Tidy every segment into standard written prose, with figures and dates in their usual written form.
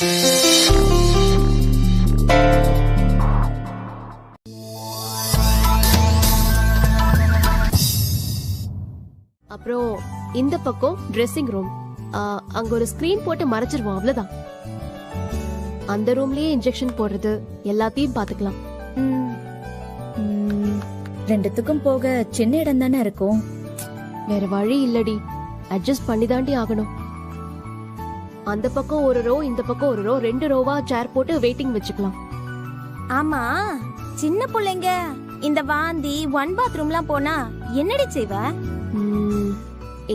அப்புறம் இந்த பக்கம் ட்ரெஸ்ஸிங் ரூம். அங்க ஒரு ஸ்கிரீன் போட்டு மறைச்சிருவோம், அவ்வளவுதான். அந்த ரூம்லயே இன்ஜெக்ஷன் போடுறது எல்லாத்தையும் பாத்துக்கலாம். ரெண்டுத்துக்கும் போக சின்ன இடம் தானே இருக்கும். வேற வழி இல்லடி, அட்ஜஸ்ட் பண்ணி தாண்டி ஆகணும். அந்த பக்கம் ஒரு ரோ, இந்த பக்கம் ஒரு ரோ, 2 ரோவா சேர் போட்டு வெயிட்டிங் வச்சுக்கலாம். ஆமா, சின்ன பிள்ளைங்க இந்த வாந்தி 1 பாத்ரூம்லாம் போனா என்னடி செய்வ?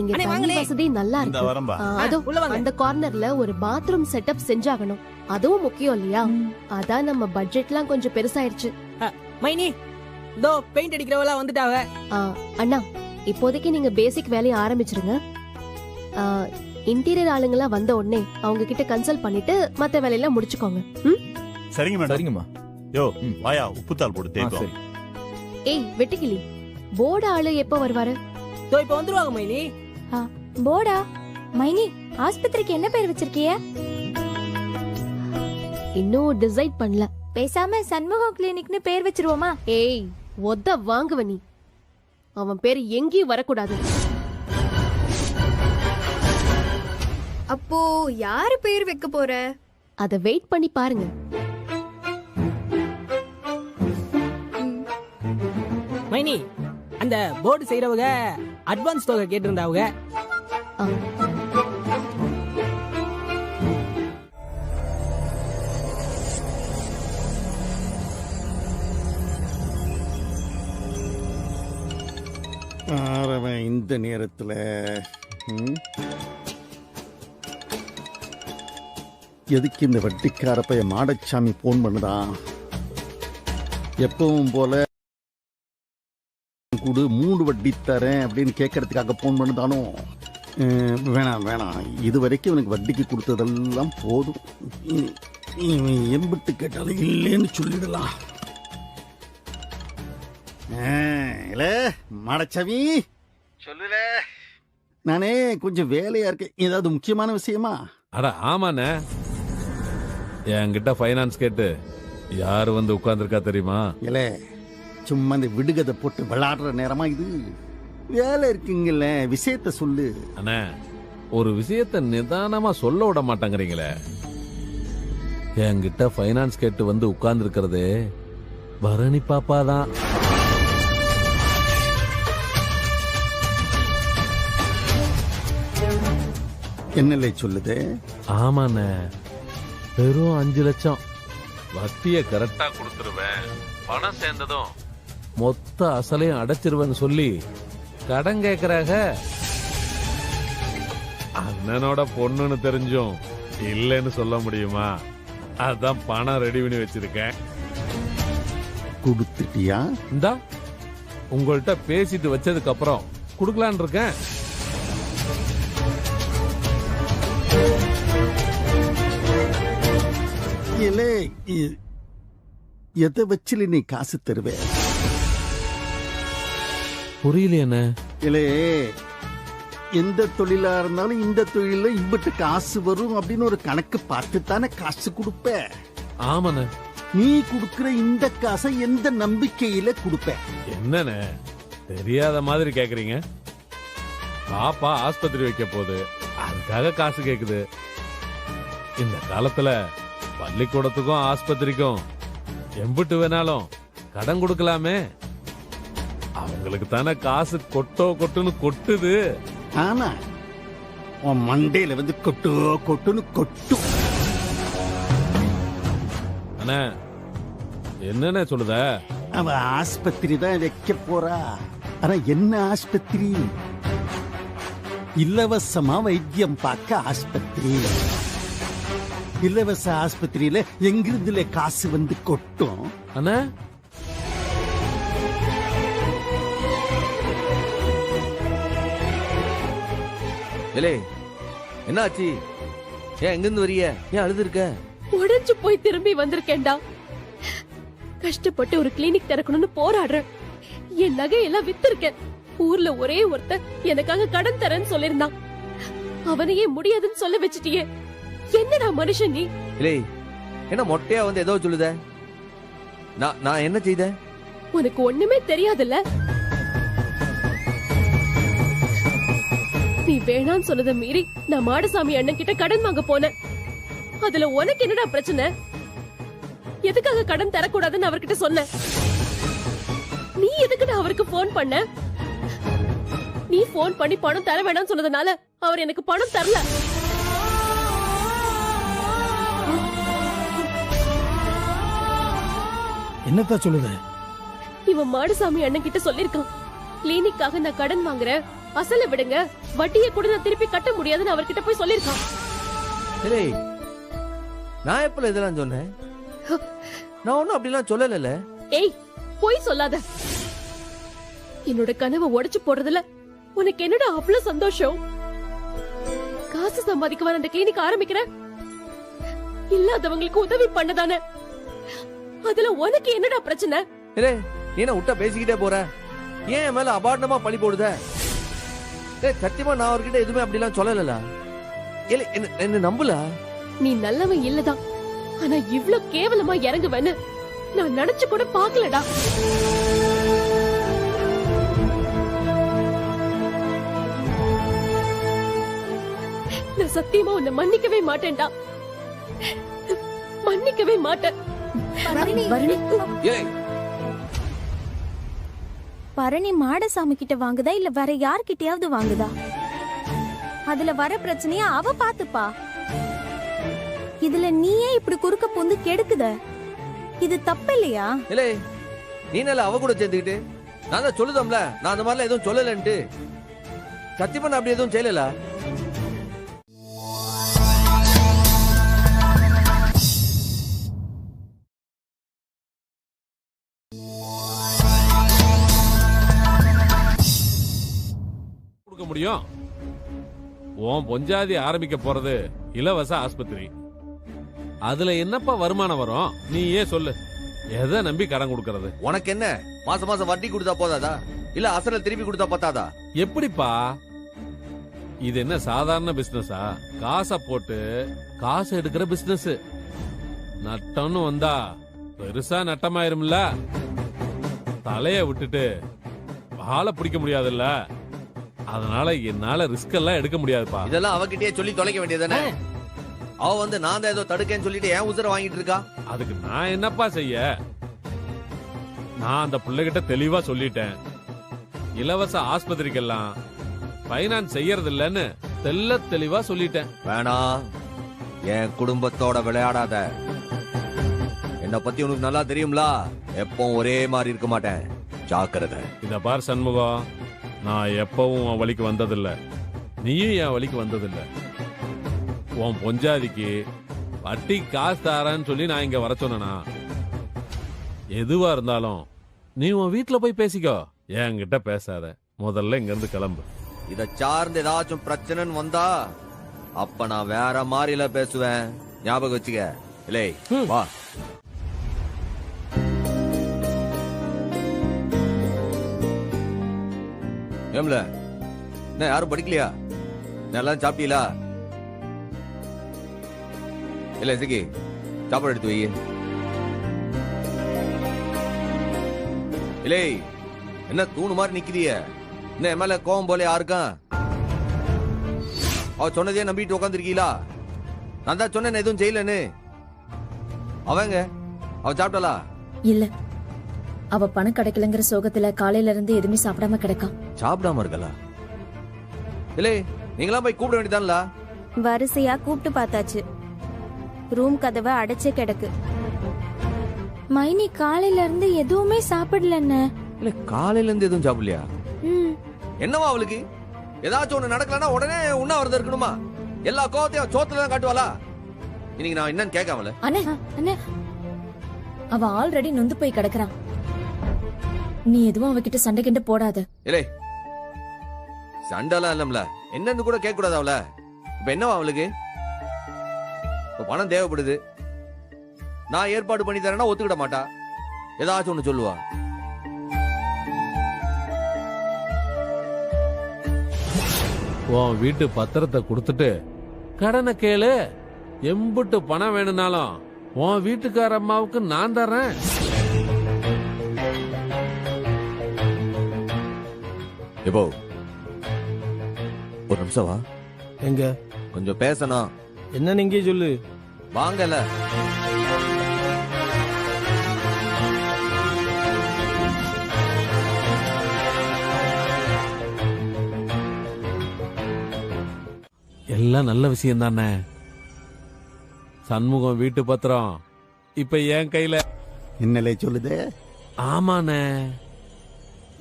இங்க தண்ணி வசதி நல்லா இருக்கு. அதோ அந்த கார்னர்ல ஒரு பாத்ரூம் செட்டப் செஞ்சாகணும். அதுவும் முக்கியம் இல்லையா? அதான் நம்ம பட்ஜெட்லாம் கொஞ்சம் பெருசாயிருச்சு. மைனி, தோ பெயிண்ட் அடிக்கிறவளா வந்துட்டாவ. அண்ணா, இப்போதைக்கு நீங்க பேசிக் வேலையை ஆரம்பிச்சிருங்க. இன்டீரியர் ஆளுங்களா வந்த உடனே அவங்க கிட்ட கன்சல்ட் பண்ணிட்டு மத்த வேலையெல்லாம் முடிச்சுக்கோங்க. சரிங்க மேடம். சரிங்கம்மா. யோ வாயா, உப்புத்தாள் போட்டு தேய்க்கும். ஏய் வெட்டுக்கிளி, போர்டு ஆளு எப்ப வருவாரு? தோ இப்ப வந்துருவாங்க மைனி. போடா மைனி, ஆஸ்பத்திரிக்கு என்ன பேர் வச்சிருக்கிய? இன்னும் டிசைட் பண்ணல. பேசாம சண்முகம் கிளினிக்னு பேர் வச்சிருவோமா? ஏய் ஒத்த வாங்குவ நீ. அவன் பேரு எங்கேயும் வரக்கூடாது. அப்போ யாரு பேர் வைக்க போற? அத வெயிட் பண்ணி பாருங்க. மைனி, அந்த போர்டு செய்யறவங்க அட்வான்ஸ் தொகை கேட்டிருந்தாவங்க. இந்த நேரத்துல எதுக்கு இந்த வட்டிக்கார பைய மாடசாமி போன் பண்ணுதான்? எப்பவும் போல கூட 3 வட்டி தரேன் அப்படின்னு கேட்கறதுக்காக போன் பண்ணுதானோ? வேணாம் வேணாம், இது வரைக்கும் எனக்கு வட்டிக்கு கொடுத்ததெல்லாம் போதும். எம்பிட்டு கேட்டாலும் இல்லைன்னு சொல்லிடலாம். மாடசாமி சொல்லுல, நானே கொஞ்சம் வேலையா இருக்கேன். ஏதாவது முக்கியமான விஷயமா? அட ஆமாண்ணே, என்கிட்ட ஃபைனான்ஸ் கேட்டு யாரு வந்து உட்கார்ந்துருக்கா தெரியுமா? இல்ல, சும்மா இந்த விடுகதை போட்டு விளையாடுற நேரமா இது? வேலை இருக்குங்கல்ல, விஷயத்த சொல்லு. அண்ணே, ஒரு விஷயத்த நிதானமா சொல்ல விட மாட்டாங்கறீங்களே. என்கிட்ட ஃபைனான்ஸ் கேட்டு வந்து உட்கார்ந்து இருக்கிறதே பரணி பாப்பா தான். என்னலே சொல்லுது? ஆமாண்ணே, வெறும் 5 லட்சம் வட்டிய கரெக்டா கொடுத்துருவேன், பணம் சேர்ந்ததும் மொத்த அசலையும் அடைச்சிருவேன்னு சொல்லி கடன் கேக்குறாங்க. அண்ணனோட பொண்ணுன்னு தெரிஞ்சும் இல்லைன்னு சொல்ல முடியுமா? அதான் பணம் ரெடி பண்ணி வச்சிருக்கேன். கொடுத்துட்டியா? இந்தா உங்கள்கிட்ட பேசிட்டு வச்சதுக்கு அப்புறம் குடுக்கலான் இருக்கேன். எதை வச்சுல நீ காசு தருவே? புரியலையே. இல்லே, எந்த தொழிலா இருந்தாலும் இந்த தொழில இம்பிட்டு காசு வரும் அப்படின்னு ஒரு கணக்கு பார்த்து தானே காசு கொடுப்ப. ஆமாண்ணே. நீ குடுக்கிற இந்த காசை எந்த நம்பிக்கையில கொடுப்ப? என்னண்ணே தெரியாத மாதிரி கேக்குறீங்க? பாப்பா ஆஸ்பத்திரி வைக்க போகுது, அதுக்காக காசு கேக்குது. இந்த காலத்துல பள்ளிக்கூடத்துக்கும் ஆஸ்பத்திரிக்கும் எம்பிட்டு வேணாலும் கடன் கொடுக்கலாமே. அவங்களுக்கு தானே காசு கொட்டுன்னு கொட்டுது. ஆனா உன் மண்டையில வந்து கொட்டுன்னு கொட்டும். அண்ணா என்னன்னு சொல்லுத? அவ ஆஸ்பத்திரி தான் வைக்க போறா. ஆனா என்ன ஆஸ்பத்திரி? இலவசமா வைத்தியம் பார்க்க ஆஸ்பத்திரி. இலவச ஆஸ்பத்திரியில எங்கிருந்துல காசு வந்து கொட்டும்? அண்ணா என்ன ஆச்சு? ஏன் எங்கிருந்து வரிய? ஏன் அழுது இருக்க? உடைஞ்சு போய் திரும்பி வந்திருக்கேன்டா. கஷ்டப்பட்டு ஒரு கிளினிக் திறக்கணும்னு போராடுறேன். என் நகையெல்லாம் வித்திருக்கேன். ஊர்ல ஒரே ஒருத்தன் எனக்காக கடன் தரேன்னு சொல்லிருந்தான். அவனையே முடியாதுன்னு சொல்ல வச்சிட்டியே. என்னடா மனுஷன் நீ? இல்லை என்ன மொட்டையா வந்து ஏதோ சொல்லுத? நான் என்ன செய்த? உனக்கு ஒண்ணுமே தெரியாதுல்ல. நீ வேணான்னு சொன்னதை மீறி நான் மாடசாமி அண்ணன் கிட்ட கடன் வாங்க போனேன். அதுல உனக்கு என்னடா பிரச்சனை? எதுக்காக கடன் தரக்கூடாதுன்னு அவர்கிட்ட சொன்ன? நீ எதுக்குடா அவருக்கு போன் பண்ண? நீ போன் பண்ணி பணம் தர வேணாம்னு சொன்னதுனால அவர் எனக்கு பணம் தரல. என்னத்தான் சொல்லுத? இவன் மாடசாமி அண்ணன் கிட்ட சொல்லிருக்கான், கிளினிக்காக நான் கடன் வாங்குறேன், அசல விடுங்க, வட்டியை கூட நான் திருப்பி கட்ட முடியாதுன்னு அவர்கிட்ட போய் சொல்லிருக்கான். நான் எப்பல இதெல்லாம் சொன்னேன்? நான் ஒண்ணும் அப்படிலாம் சொல்லல. ஏய், போய் சொல்லாத. என்னோட கனவை உடைச்சு போடுறதுல உனக்கு என்னடா அவ்வளவு சந்தோஷம்? காசு சம்பாதிக்க வர அந்த கிளினிக் ஆரம்பிக்கிற, இல்லாதவங்களுக்கு உதவி பண்ணதானே. அதுல உனக்கு என்னடா பிரச்சனை? நீ என்ன விட்டா பேசிக்கிட்டே போற? ஏன் மேல அபாண்டமா பழி போடுத? சத்தியமா நான் அவர்கிட்ட எதுவுமே அப்படிலாம் சொல்லல. என்ன நம்பல? நீ நல்லவன் இல்லதான், ஆனா இவ்ளோ கேவலமா இறங்குவேன்னு நான் நினைச்சு கூட பாக்கலடா. நான் சத்தியமா உன்னை மன்னிக்கவே மாட்டேன்டா, மன்னிக்கவே மாட்டேன். பரணி மாடசாமி கிட்ட வாங்குதா இல்ல வேற யார்கிட்டயாவது வாங்குதா? அதுல வர பிரச்சனைய அவ பாத்துப்பா. இதுல நீயே இப்படி குறுக்க பொந்து கெடுக்குத, இது தப்பு இல்லையா? இல்ல நீ நல்ல அவ கூட சேர்ந்துக்கிட்டு நான் தான் சொல்லுதம்ல, நான் அந்த மாதிரிலாம் எதுவும் சொல்லலன்ட்டு. சத்தியமா நான் அப்படி எதுவும் செய்யல. முடியும். உன் பொஞ்சாதி ஆரம்பிக்க போறது இலவச ஆஸ்பத்திரி. அதுல என்னப்பா வருமானம் வரும்? நீ ஏன் சொல்லு. எதை நம்பி கடன் கொடுக்கறது? உனக்கு என்ன மாசம் மாசம் வட்டி கொடுத்தா போதாதா, இல்ல அசல திருப்பி கொடுத்தா பத்தாதா? எப்படிப்பா இது என்ன சாதாரண பிசினஸா? காசை போட்டு காசு எடுக்கிற பிசினஸ். நட்டம்னு வந்தா பெருசா நட்டமாயிரும்ல. தலைய விட்டுட்டு ஆளை பிடிக்க முடியாதுல்ல. அதனால என்னால ரிஸ்க் எல்லாம் எடுக்க முடியாதுப்பா. இதெல்லாம் அவகிட்டயே சொல்லி தொலைக்க வேண்டியதானே? அவ வந்து நான் தான் ஏதோ தடுக்கேன்னு சொல்லிட்டு ஏன் உசுர வாங்கிட்டு இருக்கா? அதுக்கு நான் என்னப்பா செய்ய? நான் அந்த பிள்ளைகிட்ட தெளிவா சொல்லிட்டேன், இலவச ஆஸ்பத்திரிக்கெல்லாம் பைனான்ஸ் செய்யறது இல்லன்னு தெளிவா சொல்லிட்டேன். வேணாம், என் குடும்பத்தோட விளையாடாத. என்ன பத்தி உனக்கு நல்லா தெரியும்ல, எப்பவும் ஒரே மாதிரி இருக்க மாட்டேன், ஜாக்கிரதை. இத பார் சண்முகம், நான் எப்பவும் உன் வழிக்கு வந்ததில்ல, நீயும் என் வழிக்கு வந்ததில்ல. உன் பொஞ்சாதிக்கு வட்டி காசு தாரன்னு சொல்லி நான் இங்க வர சொன்னா, எதுவா இருந்தாலும் நீ உன் வீட்டுல போய் பேசிக்கோ, என்கிட்ட பேசாத. முதல்ல இங்க இருந்து கிளம்பு. இத சார்ந்து ஏதாச்சும் பிரச்சனைன்னு வந்தா அப்ப நான் வேற மாதிரில பேசுவேன், ஞாபகம் வச்சுக்க. இல்லை வா. ஏம்ல என்ன யாரும் படிக்கலையா? நல்லா சாப்பிட்டீங்களா? இல்ல சிக்கி சாப்பாடு எடுத்து வை. இல்லை என்ன தூணு மாதிரி நிக்கிறிய? என்ன என் மேல கோவம் போல யாருக்கும்? அவ சொன்னதே நம்பிட்டு உட்காந்துருக்கீங்களா? நான் தான் சொன்னேன் எதுவும் செய்யலன்னு. அவங்க அவ சாப்பிட்டாளா? இல்ல, அவ பணம் கிடைக்கலங்கிற சோகத்துல காலையில இருந்து எதுவுமே சாப்பிடாம கிடக்கா. சாப்பிடாம இருக்கலா? இல்ல நீங்களாம் போய் கூப்பிட வேண்டியதான்ல. வரிசையா கூப்பிட்டு பார்த்தாச்சு, ரூம் கதவை அடைச்சே கிடக்கு. மைனி காலையில இருந்து எதுவுமே சாப்பிடலன்னு. இல்ல காலையில இருந்து எதுவும் சாப்பிடலையா? என்னவா அவளுக்கு? ஏதாச்சும் ஒண்ணு நடக்கலன்னா உடனே உண்ணாவிரதம் இருக்கணுமா? எல்லா கோவத்தையும் சோத்துல தான் காட்டுவாளா? இன்னைக்கு நான் என்னன்னு கேட்காமல. அண்ணே அண்ணே, அவ ஆல்ரெடி நொந்து போய் கிடக்குறான். நீ எதுவும் அவகிட்ட சண்டை கிண்ட போடாத. இல்லை சண்டெல்லாம் இல்லம்ல, என்னன்னு கூட கேட்க கூடாது அவள. இப்ப என்னவா அவளுக்கு? பணம் தேவைப்படுது, நான் ஏற்பாடு பண்ணி தரேன்னா ஒத்துக்கிட மாட்டா, ஏதாச்சும் ஒண்ணு சொல்லுவா. உன் வீட்டு பத்திரத்தை கொடுத்துட்டு கடனை கேளு. எம்புட்டு பணம் வேணும்னாலும் உன் வீட்டுக்கார அம்மாவுக்கு நான் தர்றேன். எப்போ ஒரு நிமிஷம் வா, எங்க கொஞ்சம் பேசணும். என்ன நீங்க சொல்லு. வாங்கல. எல்லாம் நல்ல விஷயம் தானே. சண்முகம் வீட்டு பத்திரம் இப்ப என் கையில. என்னலே சொல்லுதே? ஆமாண்ணே,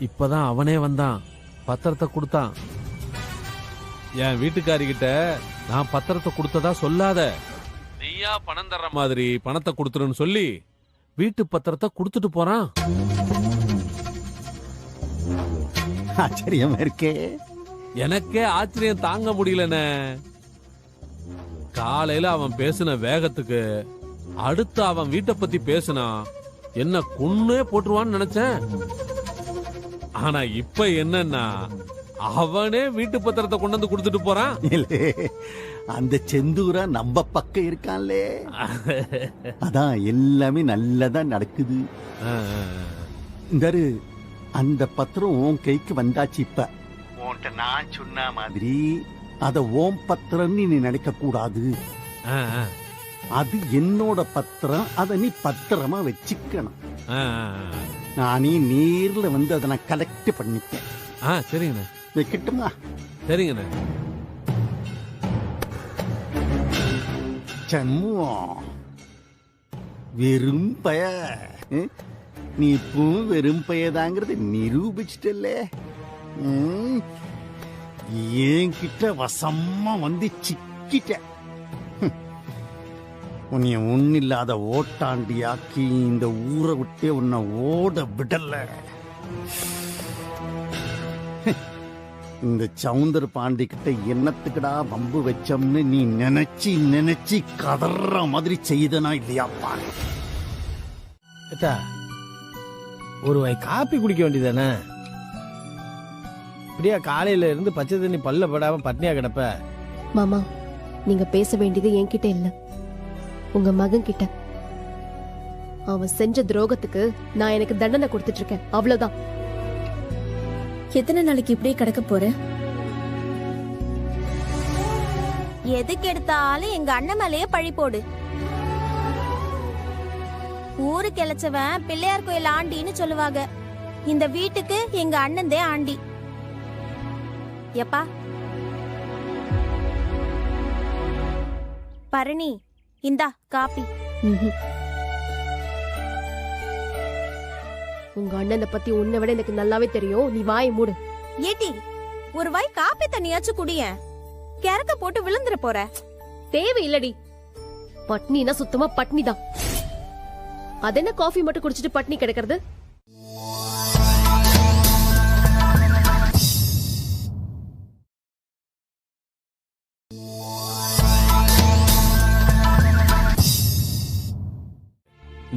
இப்பதான் அவனே வந்தான், பத்திரத்தை கொடுத்தான். என் வீட்டுக்காரிகிட்ட நான் பத்திரத்தை கொடுத்ததா சொல்லாத, நீயா பணம் தர்ற மாதிரி பணத்தை கொடுத்துருன்னு சொல்லி வீட்டு பத்திரத்தை கொடுத்துட்டு போறான். ஆச்சரியமா இருக்கே. எனக்கே ஆச்சரியம் தாங்க முடியலண்ணே. காலையில அவன் பேசின வேகத்துக்கு அடுத்து அவன் வீட்டை பத்தி பேசினா என்ன கொன்னே போட்டுருவான்னு நினைச்சேன். ஆனா இப்ப என்னன்னா அவனே வீட்டு பத்திரத்தை கொண்டு வந்து கொடுத்துட்டு போறான். இல்லே, அந்த செந்தூரா நம்ம பக்கம் இருக்கான்லே, அதான் எல்லாமே நல்லதா நடக்குது. இந்த அந்த பத்திரம் உன் கைக்கு வந்தாச்சு. இப்ப உன்கிட்ட நான் சொன்ன மாதிரி அத ஓம் பத்திரம் நீ நினைக்க கூடாது. அது என்னோட பத்திரம், அத நீ பத்திரமா வச்சுக்கணும். நானே நேர்ல வந்து அதை நான் கலெக்ட் பண்ணிட்டேன். சரிங்கண்ணே. வைக்கட்டுமா? சரிங்கண்ணே. சண்முகம் வெறும் பய, நீ இப்பவும் வெறும் பயதாங்கிறத நிரூபிச்சிட்டல்ல. என்கிட்ட வசமா வந்து சிக்கிட்ட. உன்னைய ஒன்னில்லாத ஓட்டாண்டியாக்கி இந்த ஊரை விட்டே உன்னை ஓட விடல. இந்த சவுந்தர் பாண்டி கிட்ட என்னத்துக்குடா வம்பு வச்சோம்னு நீ நினைச்சு நினைச்சு கதற மாதிரி செய்தனா இல்லையாப்பா? ஒரு வாய் காப்பி குடிக்க வேண்டியதானே? இப்படியா காலையில இருந்து பச்சை தண்ணி பல்ல படாம பட்னியா கிடப்ப? மாமா, நீங்க பேச வேண்டியது என்கிட்ட இல்ல, உங்க மகன் கிட்ட. அவன் செஞ்ச துரோகத்துக்கு நான் எனக்கு தண்டனை கொடுத்துட்டு இருக்கேன், அவ்வளவுதான். எத்தனை நாளைக்கு இப்படியே கிடக்க போற? எதுக்கு எடுத்தாலும் எங்க அண்ணன் மேலேயே பழி போடு. ஊருக்கு இழைச்சவன் பிள்ளையார் கோயில் ஆண்டின்னு சொல்லுவாங்க. இந்த வீட்டுக்கு எங்க அண்ணன்தே ஆண்டி. எப்பா பரணி, இந்தா காப்பி. உங்க அண்ணனை பத்தி உன்னை விட எனக்கு நல்லாவே தெரியும், நீ வாயை மூடு. ஏட்டி, ஒரு வாய் காப்பி தண்ணியாச்சும் குடியேன். கிறக்க போட்டு விழுந்துற போற. தேவை இல்லடி, பட்னினா சுத்தமா பட்னி தான். அதென்ன காஃபி மட்டும் குடிச்சிட்டு பட்னி கிடக்கிறது?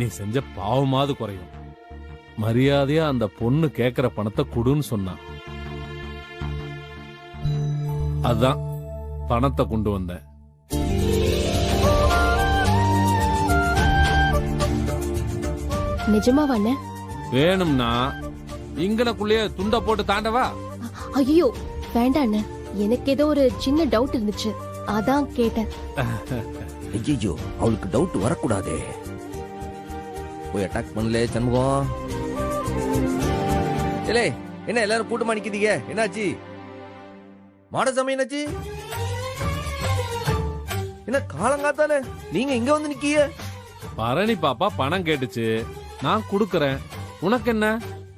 நீ செஞ்ச பாவமாவது குறையும். மரியாதையா அந்த பொண்ணு கேக்குற பணத்தை குடுன்னு சொன்னான். அதான் பணத்தை கொண்டு வந்தேன். நிஜமாவா அண்ணே? வேணும்னா இங்கனக்குள்ளேயே துண்ட போட்டு தாண்டவா? ஐயோ வேண்டாம் அண்ணே, எனக்கு ஏதோ ஒரு சின்ன டவுட் இருந்துச்சு, அதான் கேட்டேன். ஐயோ, அவளுக்கு டவுட் வரக்கூடாதே. போய் அட்டாக் பண்ணல சண்முகம். ஏலே, என்ன எல்லாரும் கூட்டமா நிக்கிறீங்க? என்னாச்சு? மாடசாமி என்னாச்சு? என்ன காலங்காத்தால நீங்க இங்க வந்து நிக்கீங்க? பரணி பாப்பா பணம் கேட்டுச்சு, நான் குடுக்கறேன். உனக்கு என்ன?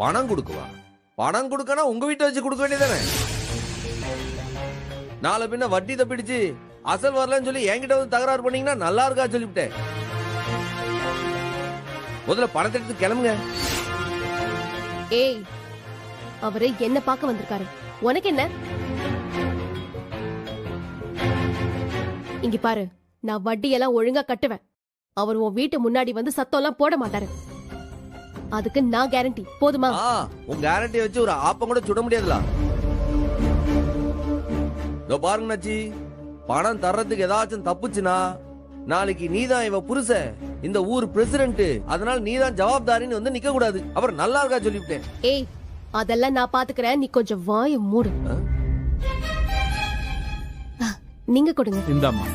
பணம் கொடுக்குவா? பணம் கொடுக்கனா உங்க வீட்டை வச்சு கொடுக்க வேண்டியதானே? நாளை பின்ன வட்டி தப்பிடுச்சு அசல் வரலன்னு சொல்லி என்கிட்ட வந்து தகராறு பண்ணீங்கன்னா நல்லா இருக்கா சொல்லிவிட்டேன். முதல்ல பணத்தை எடுத்து கிளம்புங்க. ஏய், அவரு என்ன பார்க்க வந்திருக்காரு, உனக்கு என்ன? இங்க பாரு, நான் வட்டியெல்லாம் ஒழுங்கா கட்டுவேன். அவர் உன் வீட்டு முன்னாடி வந்து சத்தம் எல்லாம் போட மாட்டாரு. அதுக்கு நான் கேரண்டி, போதுமா? உங்க கேரண்டியை வச்சு ஒரு ஆப்பம் கூட சுட முடியாதுல. இதோ பாருங்க நச்சி, பணம் தர்றதுக்கு ஏதாச்சும் தப்புச்சுன்னா நாளைக்கு நீதான் இவ புருஷ, இந்த ஊர் பிரசிடென்ட், அதனால நீதான் ஜவாப்தாரின்னு வந்து நிக்க கூடாது. அப்புறம் நல்லா இருக்கா சொல்லிவிட்டேன். ஏய் அதெல்லாம் நான் பாத்துக்கிறேன், நீ கொஞ்சம் வாய மூடு. நீங்க கொடுங்க. இந்தாம்மா.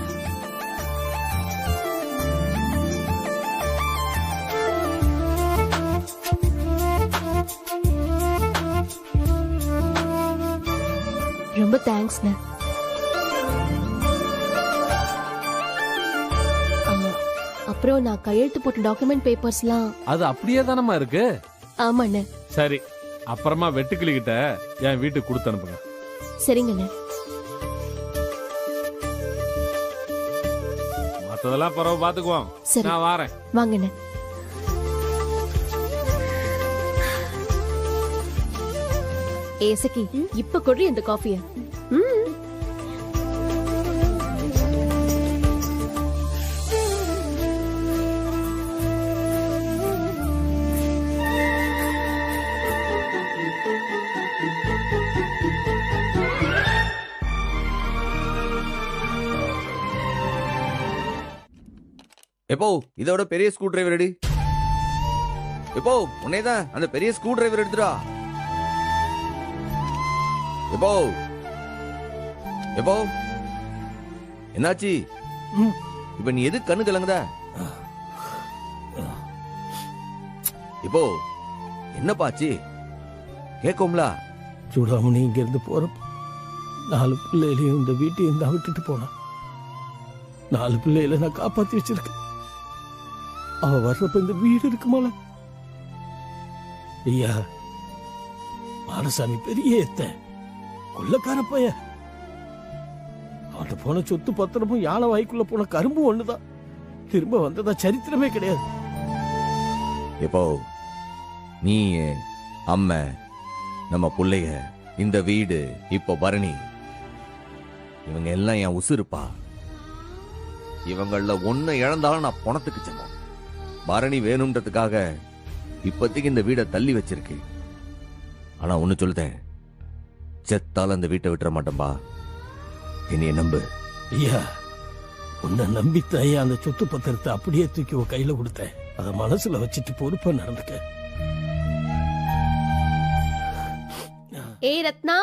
ரொம்ப தேங்க்ஸ்ண்ணே. அப்புறம் நான் கையெழுத்து போட்ட டாக்குமெண்ட் பேப்பர்ஸ்லாம். அது அப்படியே தானம்மா இருக்கு. ஆமாண்ணே. சரி, அப்புறமா வெட்டுக்கிளிக்கிட்ட என் வீட்டுக்கு கொடுத்து அனுப்புங்க. சரிங்கண்ணே. மத்ததெல்லாம் பரவ பாத்துக்குவோம். சரி. நான் வாரேன். வாங்கண்ணே. ஏசக்கி இப்ப கொடு இந்த காஃபிய. எப்போ இதோட பெரிய ஸ்க்ரூ டிரைவர் ரெடி. எப்போ உன்னைதான் அந்த பெரிய ஸ்க்ரூ டிரைவர் எடுத்துடா. எப்போ எப்போ என்னாச்சு? இப்ப நீ எது கண்ணு கலங்குத? இப்போ என்னப்பாச்சு கேக்கும்ல? சூடாமணி இங்க இருந்து போறப்ப 4 பிள்ளைகளையும் இந்த வீட்டையும் தான் விட்டுட்டு போனான். 4 பிள்ளைகளை நான் காப்பாத்தி வச்சிருக்கேன். அவ வர்றப்ப இந்த வீடு இருக்குமால? ஐயா, மாடசாமி பெரிய எத்த கொள்ளக்கார பைய. அவன்கிட்ட போன சொத்து பத்திரமும் யானை வாய்க்குள்ள போன கரும்பு ஒண்ணுதான். திரும்ப வந்ததா சரித்திரமே கிடையாது. எப்போ நீ அம்மா நம்ம பிள்ளைக இந்த வீடு இப்போ பரணி இவங்க எல்லாம் என் உசுருப்பா. இவங்கள ஒன்ன இழந்தாலும் நான் பணத்துக்கு சமம். பரணி வேணும்ன்றதுக்காக இப்போதைக்கு இந்த வீடை தள்ளி வச்சிருக்கு. ஆனா ஒண்ணு சொல்லுதேன், செத்தால அந்த வீட்டை விட்டுற மாட்டேன்பா. என்னைய நம்பு. ஐயா, உன்னை நம்பித்தாயா அந்த சொத்து பத்திரத்தை அப்படியே தூக்கி உன் கையில கொடுத்தேன். அத மனசுல வச்சுட்டு பொறுப்பா நடந்துக்க. ஏய் ரத்னா,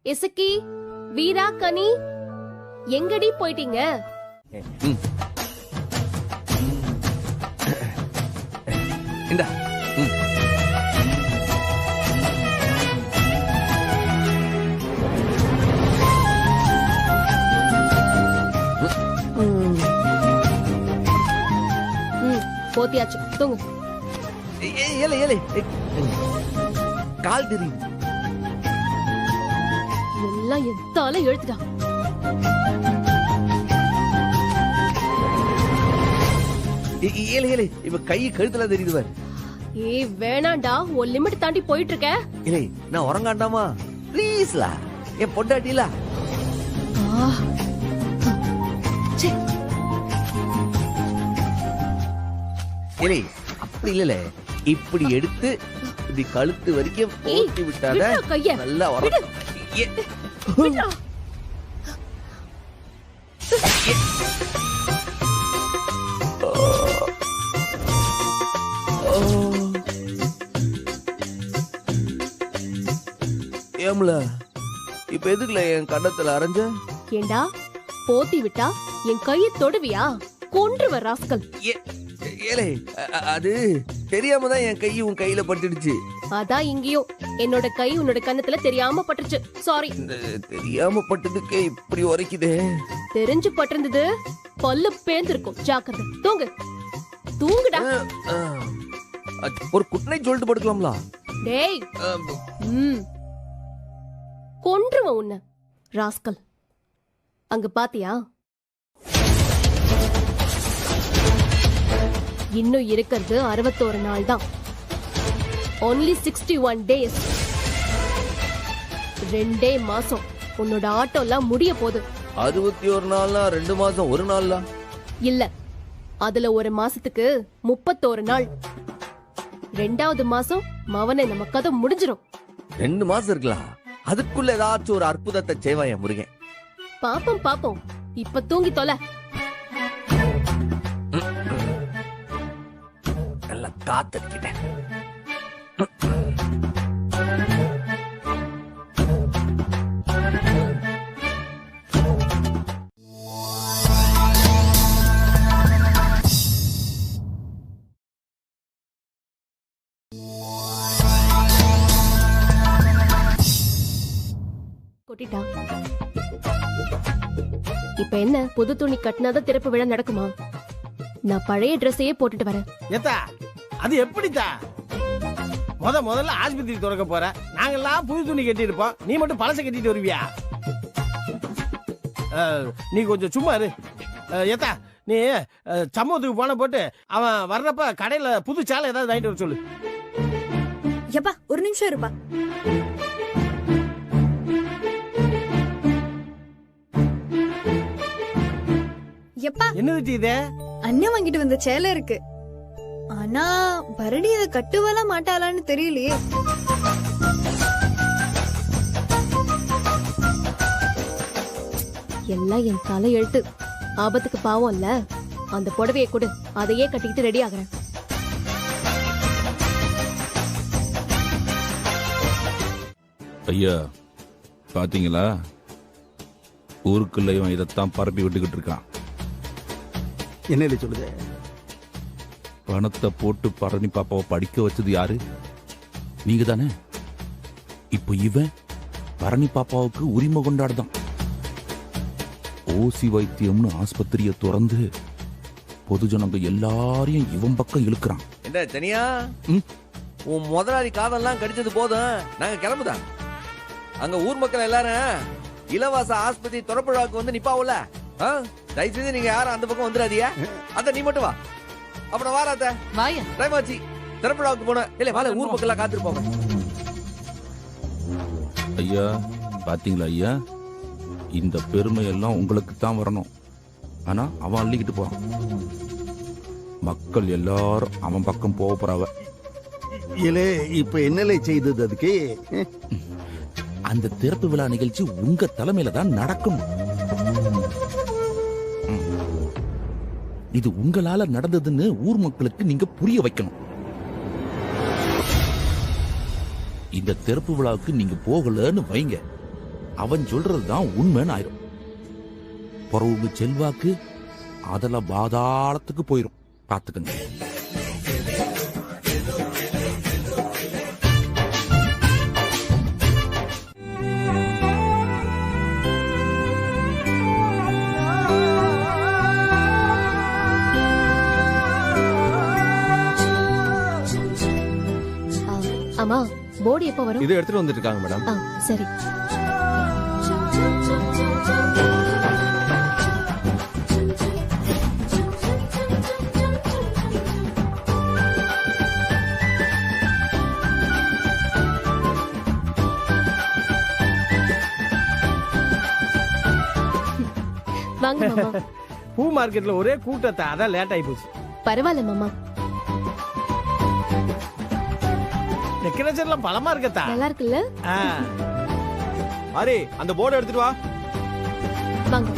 இசக்கி, வீரா, கனி எங்கடி போயிட்டீங்க? இந்தா. போத்தியாச்சு, தூங்கு. ஏலே ஏலே கால் தெரியும். எல்லாம் எத்தால எழுத்துடா. ஏலே ஏலே இப்ப கை கழுத்துல தெரியுது பாரு. ஏய் வேணாண்டா, ஒரு லிமிட் தாண்டி போயிட்டு இருக்க. ஏலே நான் உறங்காண்டாமா ப்ளீஸ்லா, என் பொண்டாட்டிலா. ஏலே அப்படி இல்லல, இப்படி எடுத்து இப்படி கழுத்து வரைக்கும் போட்டி விட்டாத நல்லா உறங்கும். ஏம்ல இப்ப எதுக்குல என் கண்ணத்துல அரைஞ்ச? ஏண்டா போத்தி விட்டா என் கையை தொடுவியா? கொன்றுவ ராஸ்கல். ஏலே அது தெரியாம தான் என் கை உன் கையில பட்டுடுச்சு. அதான் இங்கேயும் என்னோட கை உன்னோட கண்ணத்துல தெரியாம பட்டுருச்சு. சாரி. தெரியாம பட்டதுக்கே இப்படி உரைக்குதே. தெரிஞ்சு பட்டிருந்தது பல்லு பேந்திருக்கும். ஜாக்கிரதை. தூங்கு தூங்குடா. ஒரு குட் நைட் சொல்லிட்டு படுக்கலாம்ல? டேய் கொன்றுவன் உன்னை ராஸ்கல். அங்க பாத்தியா? இன்னும் இருக்கிறது 61 நாள் தான். only 61 days. 2 மாசம் உன்னோட ஆட்டோ எல்லாம் முடிய போகுது. 61 நாள்னா 2 மாசம் 1 நாள்ல இல்ல, அதுல 1 மாசத்துக்கு 31 நாள். 2வது மாசம் மவனே நம்ம கதை முடிஞ்சிரும். 2 மாசம் இருக்கலாம். அதுக்குள்ள ஏதாச்சும் ஒரு அற்புதத்தை செய்வான் என் முருகன். பாப்போம் பாப்போம். இப்ப தூங்கி தொலை. காத்தடிக்கிட்டேன். கொட்டிட்டா. இப்ப என்ன, புது துணி கட்டினாதான் திறப்பு விழா நடக்குமா? நான் பழைய ட்ரெஸ்ஸையே போட்டுட்டு வரேன். ஏத்தா அது எப்படித்தா? முதல்ல ஆஸ்பத்திரி திறக்க போற, நாங்கெல்லாம் புது துணி கட்டி இருப்போம், நீ மட்டும் பழச கட்டிட்டு வருவியா? நீ கொஞ்சம் சும்மா இரு. ஏத்தா நீ சமூகத்துக்கு போன போட்டு அவன் வர்றப்ப கடையில புது சேலை ஏதாவது வாங்கிட்டு வர சொல்லு. எப்பா ஒரு நிமிஷம் இருப்பா. எப்பா என்னது இது? அண்ணன் வாங்கிட்டு வந்த சேலை இருக்கு. ஆனா பரணி இதை கட்டுவல மாட்டாளான்னு தெரியலையே. எல்லாம் என் தலை எழுத்து. ஆபத்துக்கு பாவம் இல்ல. அந்த புடவையை கொடு, அதையே கட்டிக்கிட்டு ரெடி ஆகுறேன். ஐயா பாத்தீங்களா, ஊருக்குள்ள இவன் இதைத்தான் பரப்பி விட்டுக்கிட்டு இருக்கான். என்ன சொல்லுது? பணத்தை போட்டு பரணி பாப்பாவை படிக்க வச்சது யாரு? நீங்க தானே. இப்போ இவன் பரணி பாப்பாவுக்கு உரிமை கொண்டாடுதான். ஓசி வைத்தியம்னு ஆஸ்பத்திரியை திறந்து பொதுஜனங்க எல்லாரையும் இவன் பக்கம் இழுக்கிறான். என்ன தனியா உன் முதலாளி காதெல்லாம் கடிச்சது போதும், நாங்க கிளம்புதான். அங்க ஊர் மக்கள் எல்லாரும் இலவச ஆஸ்பத்திரி திறப்புழாவுக்கு வந்து நிப்பாவுல. தயவு செய்து நீங்க யாரும் அந்த பக்கம் வந்துடாதீங்க. அத நீ மட்டும் வா. அப்புறம் வாராத்த வாயா டைம் ஆச்சு, திறப்புழாவுக்கு போன இல்ல வாழ ஊர் மக்கள் எல்லாம் காத்திருப்பாங்க. ஐயா பாத்தீங்களா ஐயா, இந்த பெருமை எல்லாம் உங்களுக்கு தான் வரணும். ஆனா அவன் அள்ளிக்கிட்டு போறான். மக்கள் எல்லாரும் அவன் பக்கம் போக போறாவ. இலே இப்ப என்னலே செய்தது அதுக்கு? அந்த திறப்பு விழா நிகழ்ச்சி உங்க தலைமையில தான் நடக்கணும். இது உங்களால நடந்ததுன்னு ஊர் மக்களுக்கு நீங்க புரிய வைக்கணும். இந்த திறப்பு விழாவுக்கு நீங்க போகலன்னு வைங்க, அவன் சொல்றதுதான் உண்மைன்னு ஆயிரும். பிறகு செல்வாக்கு அதெல்லாம் பாதாளத்துக்கு போயிரும். பாத்துக்கங்க. அம்மா போர்டு எப்ப வரும்? இது எடுத்துட்டு வந்துட்டு இருக்காங்க மேடம். சரி. வாங்க மாமா. பூ மார்க்கெட்ல ஒரே கூட்டத்தை, அதான் லேட் ஆகி போச்சு. பரவாயில்ல மாமா. டெக்கரேஷன் எல்லாம் பலமா இருக்கத்தா. நல்லா இருக்குல்ல? மாரி அந்த போர்டு எடுத்துட்டு வா. வாங்க.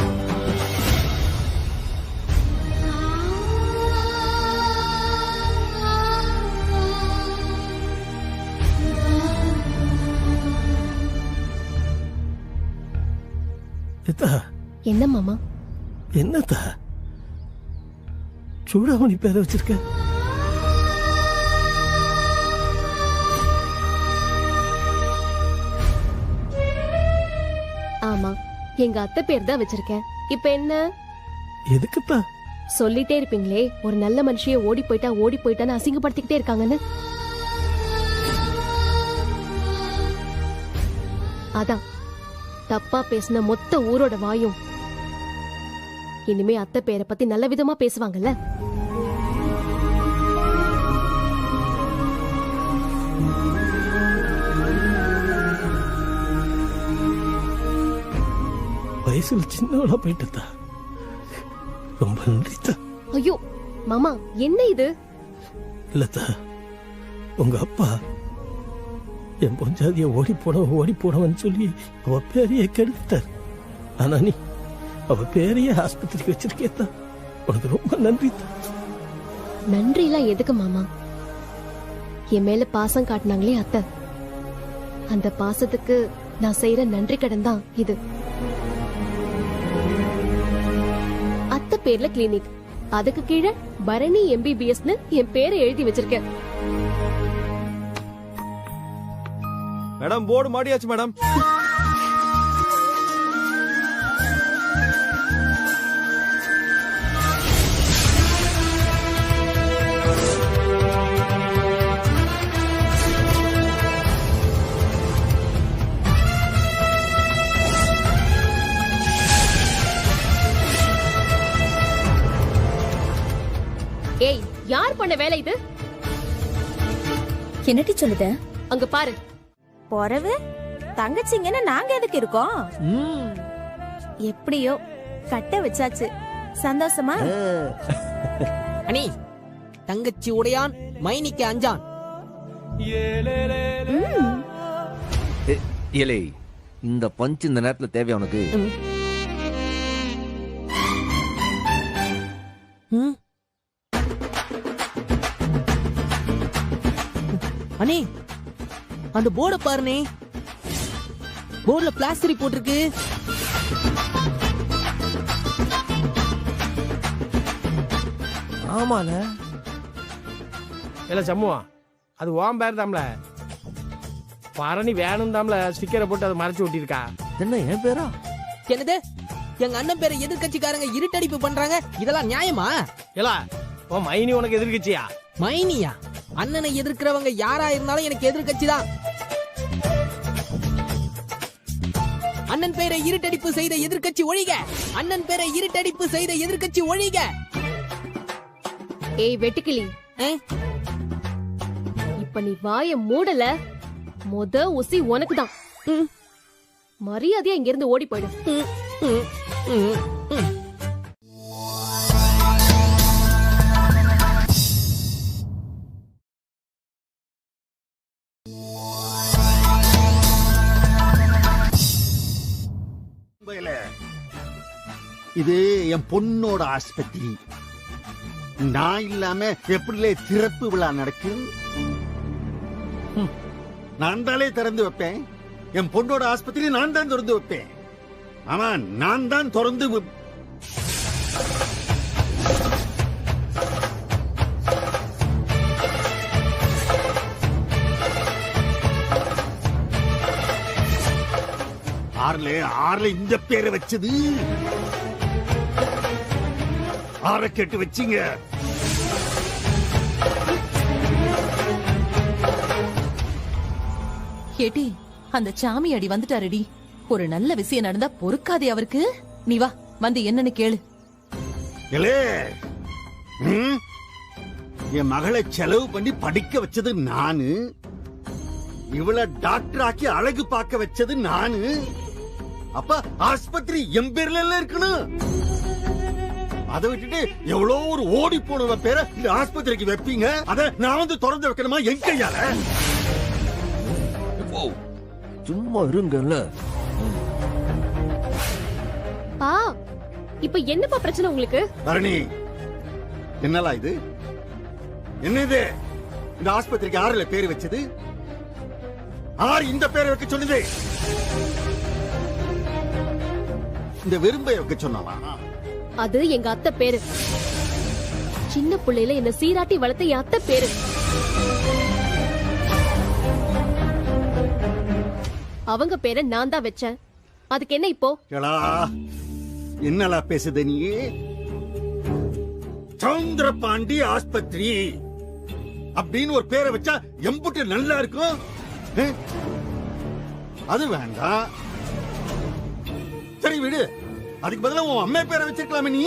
என்ன மாமா? என்னத்தா சூடாமணி பேரை வச்சிருக்க? ஆமா, எங்க அத்தை பேர் தான் வச்சிருக்கேன். இப்ப என்ன? எதுக்குப்பா? சொல்லிட்டே இருப்பீங்களே, ஒரு நல்ல மனுஷிய ஓடி போயிட்டான்னு அசிங்கப்படுத்திக்கிட்டே இருக்காங்கன்னு. அதான் தப்பா பேசின மொத்த ஊரோட வாயும் இனிமே அத்தை பேரை பத்தி நல்ல விதமா பேசுவாங்கல்ல. வயசுல சின்னவளா போயிட்டா. ரொம்ப நன்றித்தா. ஐயோ மாமா, என்ன இது? இல்லத்தா, உங்க அப்பா என் பொஞ்சாதிய ஓடி போனவன் சொல்லி அவ பேரையே கெடுத்தார். ஆனா நீ அவ பேரையே ஆஸ்பத்திரிக்கு வச்சிருக்கேத்தா. உனக்கு ரொம்ப நன்றி. நன்றி எல்லாம் எதுக்கு மாமா? என் மேல பாசம் காட்டினாங்களே அத்தை, அந்த பாசத்துக்கு நான் செய்யற நன்றி கடன் தான் இது. அத்தை பேர்ல கிளினிக், அதுக்கு கீழே பரணி MBBSன்னு என் பேரை எழுதி வச்சிருக்கேன். மேடம் போர்டு மாட்டியாச்சு மேடம். ஏய், யார் பண்ண வேலை இது? என்னடி சொல்லுத? அங்க பாரு. பொறவு தங்கச்சிங்கன்னு நாங்க எதுக்கு இருக்கோம்? எப்படியோ கட்ட வச்சாச்சு. சந்தோஷமா? அனி, தங்கச்சி உடையான் மைனிக்கு அஞ்சான். ஏலே, இந்த பஞ்ச் இந்த நேரத்துல தேவையா உனக்கு? அனி, அந்த போர்டை பாருனே. போர்டுல பிளாஸ்டரி போட்டிருக்கு. ஆமால இல்ல சம்முவா, அது ஓம் பேர் தாம்ல. பரணி வேணும் தாம்ல ஸ்டிக்கரை போட்டு அதை மறைச்சு ஒட்டிருக்கா. என்ன என் பேரா? என்னது? எங்க அண்ணன் பேரை எதிர்கட்சிக்காரங்க இருட்டடிப்பு பண்றாங்க. இதெல்லாம் நியாயமா? இல்ல ஓ மைனி உனக்கு எதிர்கட்சியா? மைனியா? அண்ணனை எதிர்க்கிறவங்க யாரா இருந்தாலும் எனக்கு எதிர்கட்சி தான். அண்ணன் பேரை இருட்டடிப்பு செய்த எதிர்கட்சி ஒழிக! அண்ணன் பேரை இருட்டடிப்பு செய்த எதிர்கட்சி ஒழிக! ஏய் வெட்டுக்கிளி, இப்ப நீ வாய மூடல, முத ஊசி உனக்குதான். மரியாதையா இங்க இருந்து ஓடி போயிடு. இது என் பொண்ணோட ஆஸ்பத்திரி. நான் இல்லாம எப்படி திறப்பு விழா நடக்கும்? நான் தானே திறந்து வைப்பேன். என் பொண்ணோட ஆஸ்பத்திரி நான் தான் திறந்து வைப்பேன். ஆமா, நான் தான் திறந்து ஆறுல இந்த பேரை வச்சது ஆற கேட்டு வச்சீங்க. கேட்டி, அந்த சாமி அடி வந்துட்டாருடி. ஒரு நல்ல விஷயம் நடந்தா பொறுக்காதே அவருக்கு. நீ வா, வந்து என்னன்னு கேளு. என் மகளை செலவு பண்ணி படிக்க வச்சது நானு. இவள டாக்டர் ஆக்கி அழகு பார்க்க வச்சது நானு. அப்ப ஆஸ்பத்திரி என் பேர்ல இருக்கணும். அதை விட்டுட்டு எவ்வளோ ஒரு ஓடி போன பேரை இந்த ஆஸ்பத்திரிக்கு வைப்பீங்க. அத நான் வந்து திறந்து வைக்கணுமா என் கையால? சும்மா இருங்கல்ல. பா, இப்ப என்னப்பா பிரச்சனை உங்களுக்கு? பரணி, என்னலா இது? என்ன இது? இந்த ஆஸ்பத்திரிக்கு ஆறுல பேர் வச்சது? ஆறு இந்த பேரை வைக்க சொன்னது? இந்த வெறும்பை வைக்க சொன்னாலா? அது எங்க அத்தை பேரு. சின்ன பிள்ளையில என்ன சீராட்டி வளர்த்த என் அத்தை பேரு. அவங்க பேரை நான் தான் வச்சேன். அதுக்கு என்ன இப்போ? என்னலா பேசுத நீ? சந்திரபாண்டி ஆஸ்பத்திரி அப்படின்னு ஒரு பேரை வச்சா எம்புட்டு நல்லா இருக்கும். அது வேண்டாம். சரி விடு, அதுக்கு பதிலா உன் அம்மா பேரை வச்சிருக்கலாமே நீ.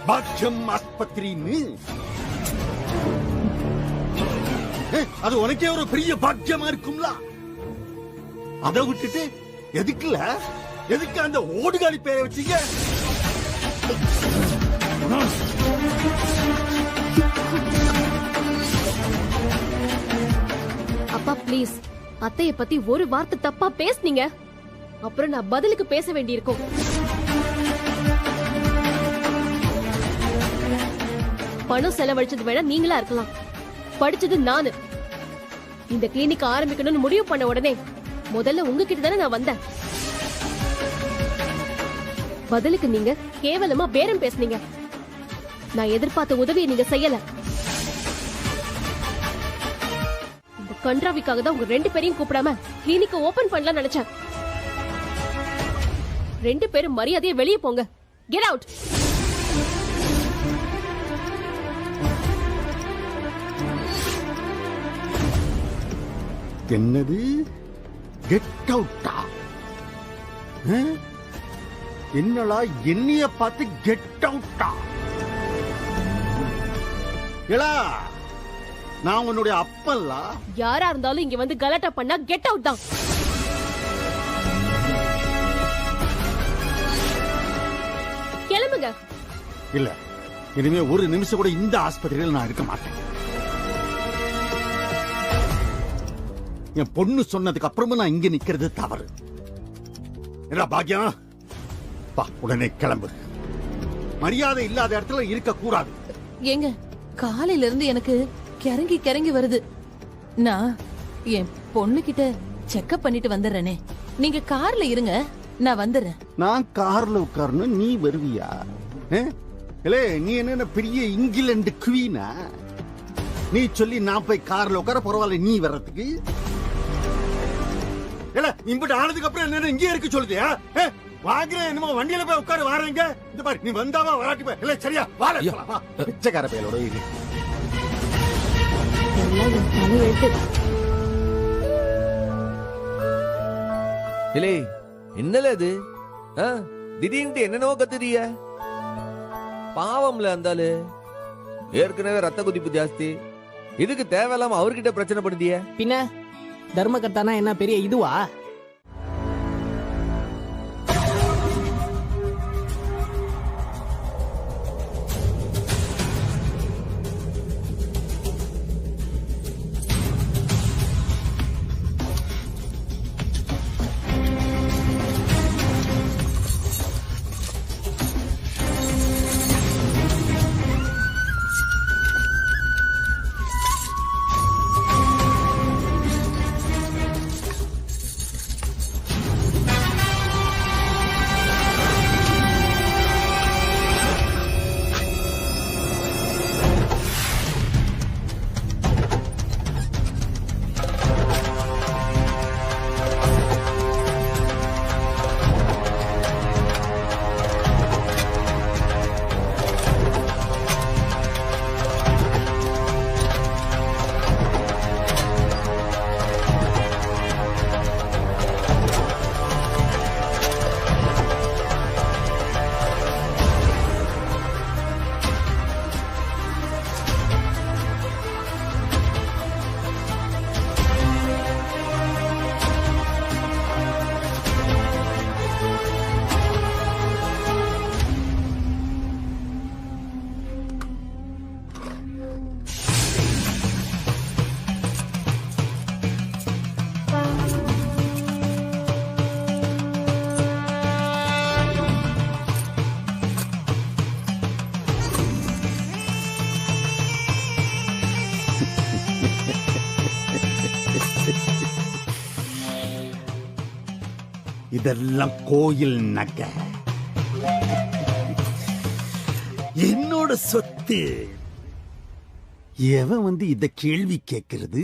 பாக்கியம் ஆஸ்பத்திரின்னு. அது உனக்கே ஒரு பெரிய பாக்கியமா இருக்கும்ல. அதை விட்டுட்டு எதுக்கு அந்த ஓடுகாலி பேரை வச்சீங்க? அப்பா ப்ளீஸ், அத்தைய பத்தி ஒரு வார்த்தை தப்பா பேசுனீங்க, அப்புறம் நான் பதிலுக்கு பேச வேண்டியிருக்கும். பணம் செலவழிச்சது வேணா நீங்களா இருக்கலாம், படிச்சது நானு. இந்த கிளினிக் ஆரம்பிக்கணும்னு முடிவு பண்ண உடனே முதல்ல உங்ககிட்ட தானே நான் வந்தேன். பதிலுக்கு நீங்க கேவலமா பேரம் பேசுனீங்க. நான் எதிர்பார்த்த உதவியை நீங்க செய்யல. இந்த கன்றாவிக்காக தான் உங்க 2 பேரையும் கூப்பிடாம கிளினிக்க ஓபன் பண்ணலாம் நினைச்சேன். 2 பேரும் மரியாதையை வெளியே போங்க. Get out. என்னது கெட் அவுட்டா? என்னடா என்னைய பார்த்து கெட் அவுட்டா? ஏலா, நான் உன்னுடைய அப்பல்ல. யாரா இருந்தாலும் இங்க வந்து கலாட்டா பண்ணா கெட் அவுட் தான். கிளம்புங்க. இல்ல, இனிமே ஒரு நிமிஷம் கூட இந்த ஆஸ்பத்திரியில் நான் இருக்க மாட்டேன். என் பொண்ணு சொன்னதுக்கு அப்புறமும் நான் இங்க நிக்கிறது தவறு. என்ன பாக்கியம், வா உடனே கிளம்பு. மரியாதை இல்லாத இடத்துல இருக்க கூடாது. ஏங்க, காலையில இருந்து எனக்கு கிறங்கி கிறங்கி வருது. நான் என் பொண்ணு கிட்ட செக்அப் பண்ணிட்டு வந்துடுறேனே. நீங்க கார்ல இருங்க, நான் வந்துடுறேன். நான் கார்ல உட்காரணும், நீ வருவியா? இல்லே, நீ என்ன பெரிய இங்கிலாந்து குவீனா? நீ சொல்லி நான் போய் கார்ல உட்கார பரவாயில்ல, நீ வர்றதுக்கு இல்ல. இம்பிட்டு ஆனதுக்கு அப்புறம் என்ன இங்கே இருக்க சொல்லுதியா? வாங்குற என்னமோ வண்டியில போய் உட்காரு வாரீங்க. இந்த மாதிரி நீ வந்தாவா வராட்டி போய் இல்ல. சரியா வாழ பிச்சைக்கார பையலோட இது இல்லே, என்னல இது? திடீர்னு என்னென்னவோ கத்துறிய? பாவம்ல இருந்தாலு ஏற்கனவே ரத்த குதிப்பு ஜாஸ்தி. இதுக்கு தேவையில்லாம அவர்கிட்ட பிரச்சனை பண்ணுதிய. பின்ன தர்மகர்த்தானா என்ன பெரிய இதுவா? இதெல்லாம் கோயில் நகை, என்னோட சொத்து. எவன் வந்து இத கேள்வி கேட்கிறது?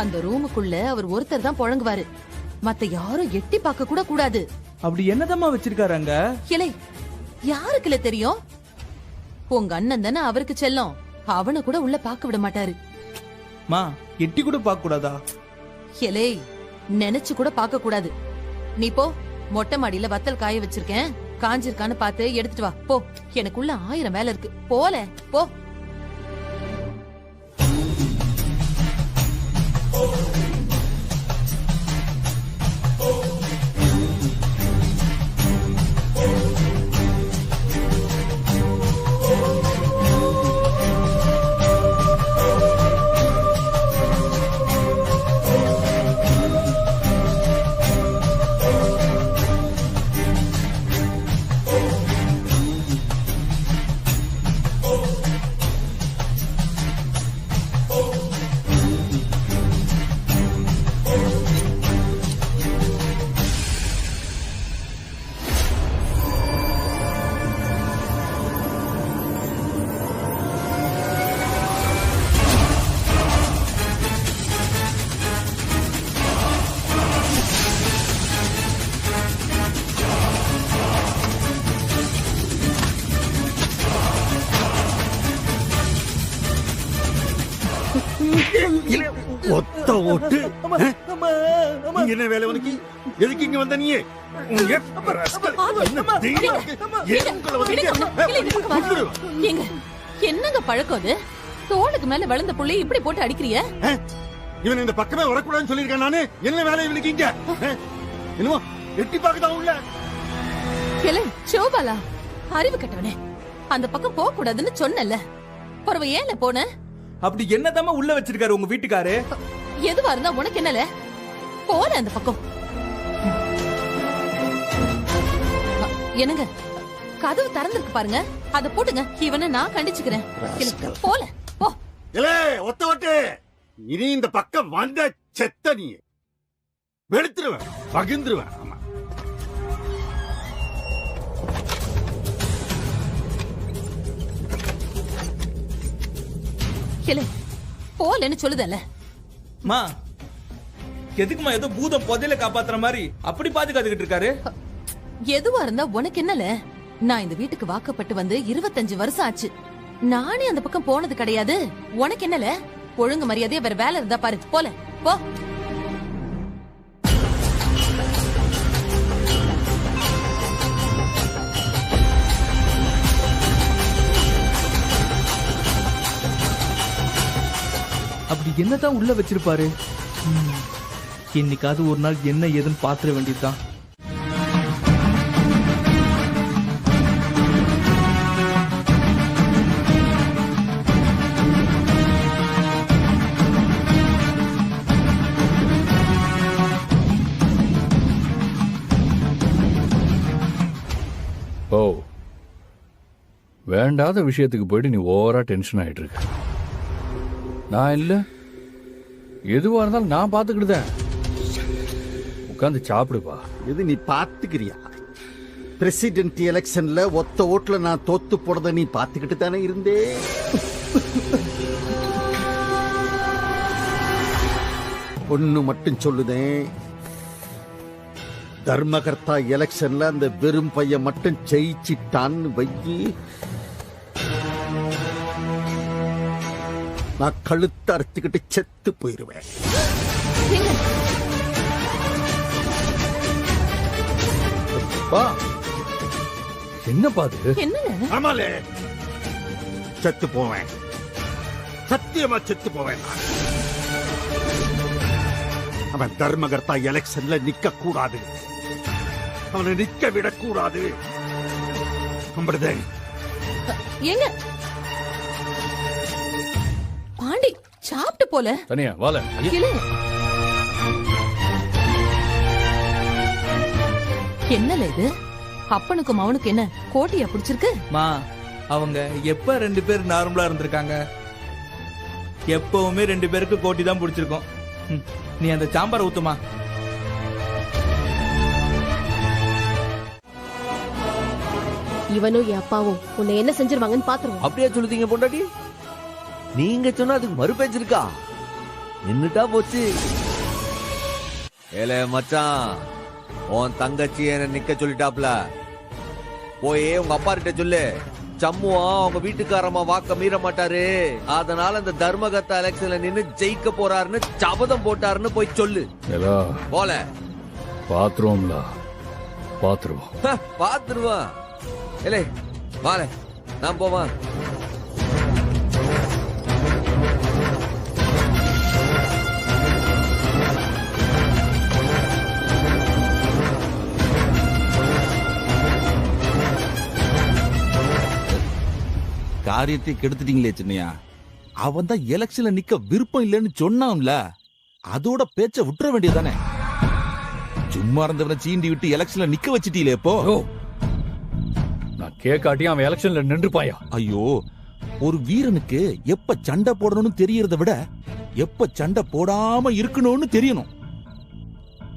அந்த ரூமுக்குள்ள அவர் ஒருத்தர் தான் புழங்குவாரு. மத்த யாரும் எட்டி பார்க்க கூட கூடாது. அப்படி என்னதம்மா வச்சிருக்காரு அங்க? இலை, யாருக்குல தெரியும்? உங்க அண்ணன் தானே அவருக்கு செல்லம். அவனை கூட உள்ள பார்க்க விட மாட்டாரு. மா, எட்டி கூட பார்க்க கூடாதா? இலை, நினைச்சு கூட பார்க்க கூடாது. நீ போ, மொட்டை மாடியில வத்தல் காய வச்சிருக்கேன், காஞ்சிருக்கான்னு பார்த்து எடுத்துட்டு வா. போ, எனக்குள்ள 1000 வேலை இருக்கு. போல போ. ஒத்த ஓட்டு இங்க என்ன வேலை உனக்கு? எதுக்கு இங்க வந்த நீயே? ஏங்க, என்னங்க பழக்கம் அது? தோளுக்கு மேல வளர்ந்த புள்ளை இப்படி போட்டு அடிக்கிறிய? இவன் இந்த பக்கமே வரக்கூடாதுன்னு சொல்லியிருக்கேன் நானு. என்ன வேலை இவனுக்கு இங்க? என்னமோ எட்டி பார்க்கதான் உள்ள. சோபாலா, அறிவு கட்டவனே, அந்த பக்கம் போக கூடாதுன்னு சொன்னல, பரவ ஏன்ல போன? அப்படி என்னதாம்மா உள்ள வச்சிருக்காரு உங்க வீட்டுக்காரு? எதுவா இருந்தா உனக்கு என்னல? போல அந்த பக்கம். என்னங்க, கதவு திறந்திருக்கு பாருங்க, அத போட்டுங்க. இவனை நான் கண்டிச்சுக்கிறேன். போல போ. ஒத்த ஓட்டு, இனி இந்த பக்கம் வந்த செத்த நீ வெளுத்துருவேன், பகிர்ந்துருவேன். ஆமா, போலன்னு சொல்லுதல்ல. மா, எதுக்குமா ஏதோ பூதம் புதையில காப்பாத்துற மாதிரி அப்படி பாதுகாத்துக்கிட்டு இருக்காரு? எதுவா இருந்தா உனக்கு என்னல? நான் இந்த வீட்டுக்கு வாக்கப்பட்டு வந்து 25 வருஷம் ஆச்சு. நானே அந்த பக்கம் போனது கிடையாது. உனக்கு என்னல? ஒழுங்கு மரியாதையா வேற வேலை இருந்தா பாரு. போல போ. அப்படி என்னதான் உள்ள வச்சிருப்பாரு? இன்னைக்காவது ஒரு நாள் என்ன ஏதுன்னு பாத்துற வேண்டியதுதான். ஓ, வேண்டாத விஷயத்துக்கு போயிட்டு நீ ஓவரா டென்ஷன் ஆயிட்டு இருக்க. நான் இல்ல, எதுவா இருந்தாலும் நான் பாத்துக்கிட்டுதான். உட்காந்து சாப்பிடுப்பா. இது நீ பாத்துக்கிறியா? பிரசிடென்ட் எலெக்ஷன்ல ஒத்த ஓட்டுல நான் தோத்து போறத நீ பாத்துக்கிட்டு தானே இருந்தே. ஒண்ணு மட்டும் சொல்லுதேன், தர்மகர்த்தா எலெக்ஷன்ல அந்த வெறும் பையன் மட்டும் ஜெயிச்சிட்டான்னு வையி, நான் கழுத்து அறுத்துக்கிட்டு செத்து போயிருவேன். என்ன பாது? ஆமாலே, செத்து போவேன், சத்தியமா செத்து போவேன். அவன் தர்மகர்த்தா எலெக்ஷன்ல நிக்க கூடாது, அவனை நிக்க விடக்கூடாது. ஏங்க பாண்டி, சாப்பிட்டு போல. தனியா வால. என்னல இது? அப்பனுக்கும் அவனுக்கு என்ன கோட்டையா பிடிச்சிருக்கு? மா, அவங்க எப்ப 2 பேர் நார்மலா இருந்திருக்காங்க? எப்பவுமே 2 பேருக்கு கோட்டி தான் பிடிச்சிருக்கும். நீ அந்த சாம்பார் ஊத்துமா. இவனும் என் அப்பாவும் உன்னை என்ன செஞ்சிருவாங்கன்னு பாத்துருவோம். அப்படியே சொல்லுதீங்க பொண்டாட்டி? நீங்க சொன்னா அதுக்கு மறு பேச்சு இருக்கா? நின்னுட்டா போச்சு. ஏலே மச்சான், உன் தங்கச்சி என்ன நிக்க சொல்லிட்டாப்ல. போய் உங்க அப்பா கிட்ட சொல்லு, சம்முவா உங்க வீட்டுக்காரமா வாக்க மீற மாட்டாரு, அதனால இந்த தர்மகர்த்தா எலெக்ஷன்ல நின்னு ஜெயிக்க போறாருன்னு சபதம் போட்டாருன்னு போய் சொல்லு. போல பாத்துருவோம்ல, பாத்துருவோம். பாத்துருவான். ஏலே வால, நான் போவான். காரியத்தை கெடுத்துட்டீங்களே சின்னையா. அவன் தான் எலெக்ஷன்ல நிக்க விருப்பம் இல்லைன்னு சொன்னான்ல, அதோட பேச்ச விட்டுற வேண்டியதானே. சும்மா இருந்தவனை சீண்டி விட்டு எலெக்ஷன்ல நிக்க வச்சிட்டீங்களே. இப்போ நான் கேட்காட்டியும் அவன் எலெக்ஷன்ல நின்றுப்பாயா? ஐயோ, ஒரு வீரனுக்கு எப்ப சண்டை போடணும்னு தெரியறத விட எப்ப சண்டை போடாம இருக்கணும்னு தெரியணும்.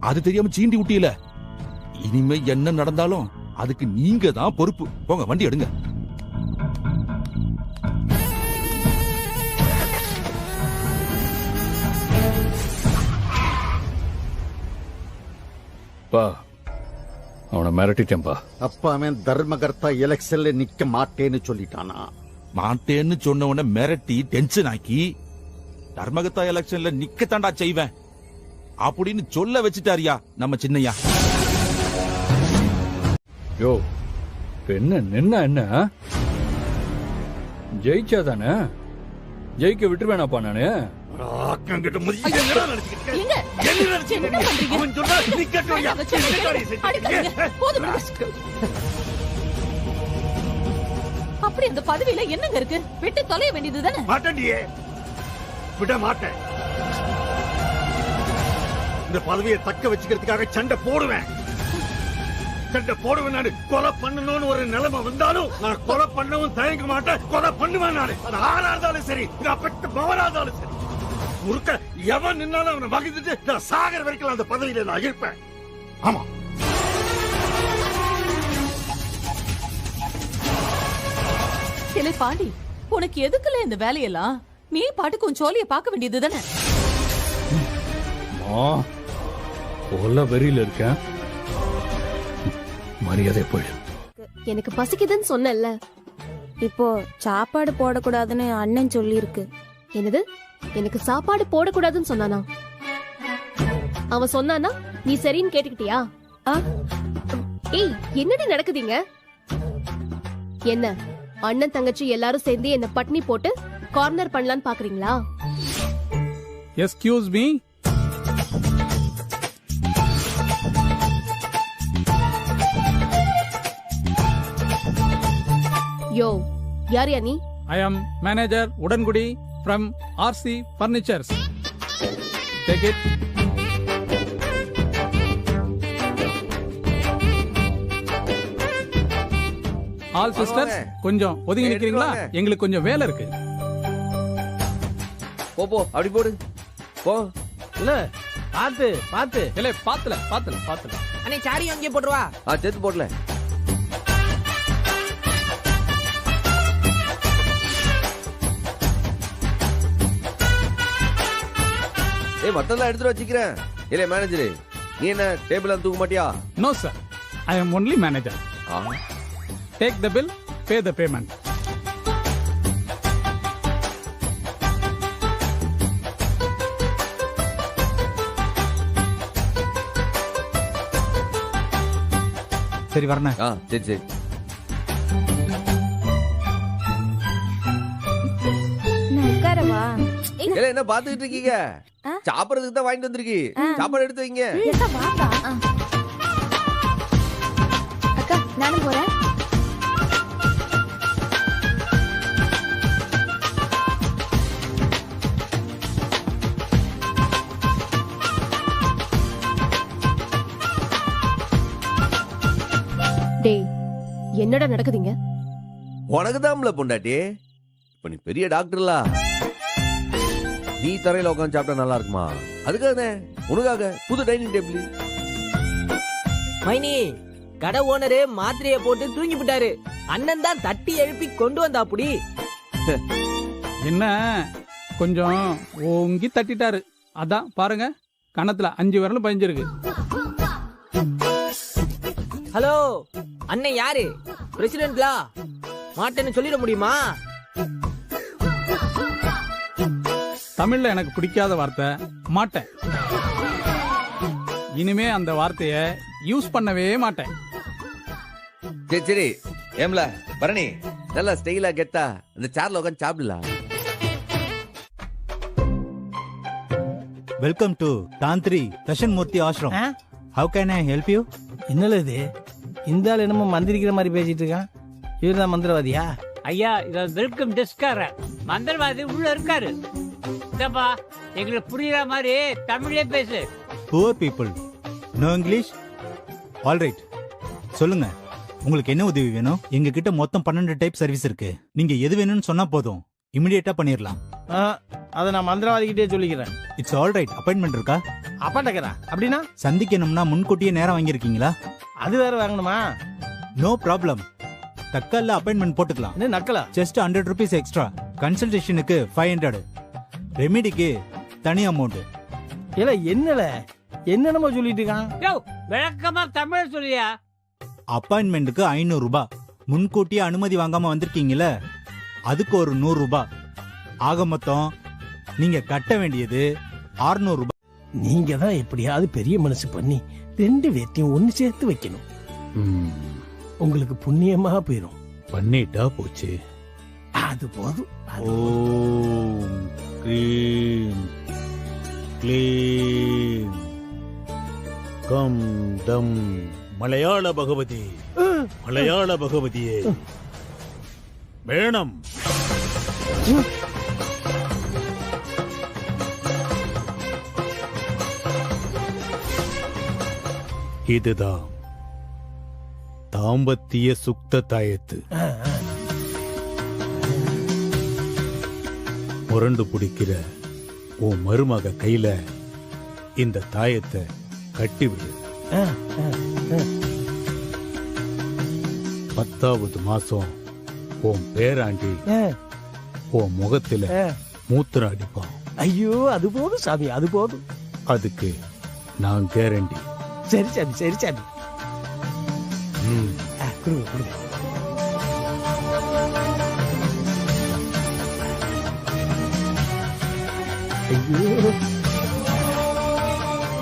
அது தெரியாம சீண்டி விட்டீல. இனிமே என்ன நடந்தாலும் அதுக்கு நீங்க தான் பொறுப்பு. போங்க, வண்டி எடுங்க. அவனை மிரட்டிட்டேன்பா. அப்பா, அவன் தர்மகர்த்தா எலெக்ஷன்ல நிக்க மாட்டேன்னு சொல்லிட்டானா? மாட்டேன்னு சொன்னவன மிரட்டி டென்ஷன் ஆக்கி தர்மகத்தா எலெக்ஷன்ல நிக்கத்தாண்டா செய்வேன் அப்படின்னு சொல்ல வச்சுட்டாரியா நம்ம சின்னையா. யோ என்ன நின்னா என்ன ஜெயிச்சா தானே ஜெயிக்க விட்டுருவேனாப்பா நானு. அப்படி அந்த பதவியில என்னங்க இருக்கு? விட்டு தொலைய வேண்டியது தானே. மாட்டேன்டியே, விட மாட்டேன். இந்த பதவியை தக்க வச்சுக்கிறதுக்காக சண்டை போடுவேன். சண்டை போடுவேன். நானு கொலை பண்ணணும்னு ஒரு நிலைமை வந்தாலும் நான் கொலை பண்ணவும் தயங்க மாட்டேன். கொலை பண்ணுவேன். நானு அது ஆறா இருந்தாலும் சரி, அப்பட்ட பவரா இருந்தாலும் சரி, முறுக்க எவன் நின்னாலும் அவனை வகித்துட்டு நான் சாகர வரைக்கும் அந்த பதவியில நான் இருப்பேன். ஆமா, இல்லை பாண்டி, உனக்கு எதுக்குல இந்த வேலையெல்லாம்? நீ பாட்டுக்கு உன் சோழிய பார்க்க வேண்டியது தானே. கொல்ல வெறியில இருக்கேன், மரியாதை போயிடு. எனக்கு பசிக்குதுன்னு சொன்னேன்ல. இப்போ சாப்பாடு போடக்கூடாதுன்னு அண்ணன் சொல்லியிருக்கு. என்னது? எனக்கு சாப்பாடு போடக்கூடாதுன்னு சொன்னானா? அவன் சொன்னானா நீ சரின்னு கேட்டுக்கிட்டியா? ஏய், என்னடி நடக்குதுங்க? என்ன அண்ணன் தங்கச்சி எல்லாரும் சேர்ந்து என்ன பட்னி போட்டு கார்னர் பண்ணலான்னு பாக்குறீங்களா? Excuse me. யோ, யார் நீ? I am manager Udangudi from RC Furnitures. Take it. All sisters, கொஞ்சம் ஒதுங்கி நிக்கிறீங்களா? எங்களுக்கு கொஞ்சம் வேலை இருக்கு. போ அப்படி போடு போ. இல்ல பாத்து பாத்து இல்ல பாத்துல. அண்ணே சாரி அங்கே போடுவா. சேர்த்து போடல. மத்தெல்லாம் எடுத்துட்டு வச்சுக்கிறேன். இல்ல மேனேஜர், நீ என்ன டேபிள் தூக்க மாட்டியா? No sir, I am only manager. Take the bill, pay the payment. சரி வரண்ணா. சரி. உட்காரவா? என்ன பாத்துக்கிட்டு இருக்கீங்க? சாப்பிடறதுக்கு தான் வாங்கிட்டு வந்திருக்கீ. சாப்பாடு எடுத்து வைங்க. அக்கா நானும் போறேன். டேய், என்னடா நடக்குதுங்க? உனக்கு தான்ல பொண்டாட்டி. இப்ப நீ பெரிய டாக்டர்ல, நீ தரையில உட்காந்து சாப்பிட்டா நல்லா இருக்குமா? அதுக்காக உனக்காக புது டைனிங் டேபிள். மைனி, கடை ஓனரு மாத்திரையை போட்டு தூங்கி விட்டாரு. அண்ணன் தான் தட்டி எழுப்பி கொண்டு வந்தா அப்படி. என்ன கொஞ்சம் ஓங்கி தட்டிட்டாரு. அதான் பாருங்க, கணத்துல 5 விரலும் பதிஞ்சிருக்கு. ஹலோ அண்ணன் யாரு? பிரசிடென்ட்லா? மாட்டேன்னு சொல்லிட முடியுமா? தமிழ்ல எனக்கு பிடிக்காத வார்த்தை மாட்டேன். இனிமே அந்த வார்த்தைய யூஸ் பண்ணவே மாட்டேன். சரி ஏம்ல பரணி, நல்லா ஸ்டைலா கெத்தா இந்த சேர்ல உட்காந்து சாப்பிடலாம். Welcome to Tantri Dakshinamurthy Ashram. How can I help you? என்னல இது? இந்த ஆள் என்னமோ மந்திரிக்கிற மாதிரி பேசிட்டு இருக்கான். இவர்தான் மந்திரவாதியா? ஐயா, இத வெல்கம் டெஸ்கார மந்திரவாதி உள்ள இருக்காரு. இதப்பா எங்களுக்கு புரியுற மாதிரி தமிழே பேசு. Poor people know English? Alright, சொல்லுங்க, உங்களுக்கு என்ன உதவி வேணும்? எங்க கிட்ட மொத்தம் 12 டைப் சர்வீஸ் இருக்கு. நீங்க எது வேணும்னு சொன்னா போதும், இமிடியேட்டா பண்ணிடலாம். அதை நான் மந்திரவாதிகிட்டே சொல்லிக்கிறேன். It's alright. அப்பாயின்மெண்ட் இருக்கா? அப்பாட்டக்கிறா அப்படின்னா சந்திக்கணும்னா முன்கூட்டியே நேரம் வாங்கியிருக்கீங்களா? அது வேற வாங்கணுமா? நோ ப்ராப்ளம், தக்கல்ல அப்பாயின்மெண்ட் போட்டுக்கலாம். என்ன நக்கலா? Just 100 rupees extra. கன்சல்டேஷனுக்கு 500, ரெமிடிக்கு தனி அமௌண்ட். இல்ல என்னல என்னென்னமோ சொல்லிட்டு இருக்கான். யோ, விளக்கமா தமிழ் சொல்லியா? அப்பாயின்மெண்ட்டுக்கு 500 ரூபாய். முன்கூட்டியே அனுமதி வாங்காம வந்திருக்கீங்கல்ல, அதுக்கு ஒரு 100 ரூபாய். ஆக மொத்தம் நீங்க கட்ட வேண்டியது 600 ரூபாய். நீங்க தான் எப்படியாவது பெரிய மனசு பண்ணி 2 பேர்த்தையும் ஒண்ணு சேர்த்து வைக்கணும். உங்களுக்கு புண்ணியமா போயிரும். பண்ணிட்டா போச்சு. அது போதும். ஓம் க்ரீம் க்ளீம் கம் தம் மலையாள பகவதி, மலையாள பகவதியே வேணும். இதுதான் தாம்பத்திய சுக்த தாயத்து. முரண்டு பிடிக்கிற உன் மருமக கையில இந்த தாயத்தை கட்டிவிடு. 10வது மாசம் உன் பேராண்டி உன் முகத்துல மூத்திரம் அடிப்பான். ஐயோ, அது போதும் சாமி, அது போதும். அதுக்கு நான் கேரண்டி. சரி சாமி, சரி சாமி. கொடுங்க கொடுங்க. ஐயோ,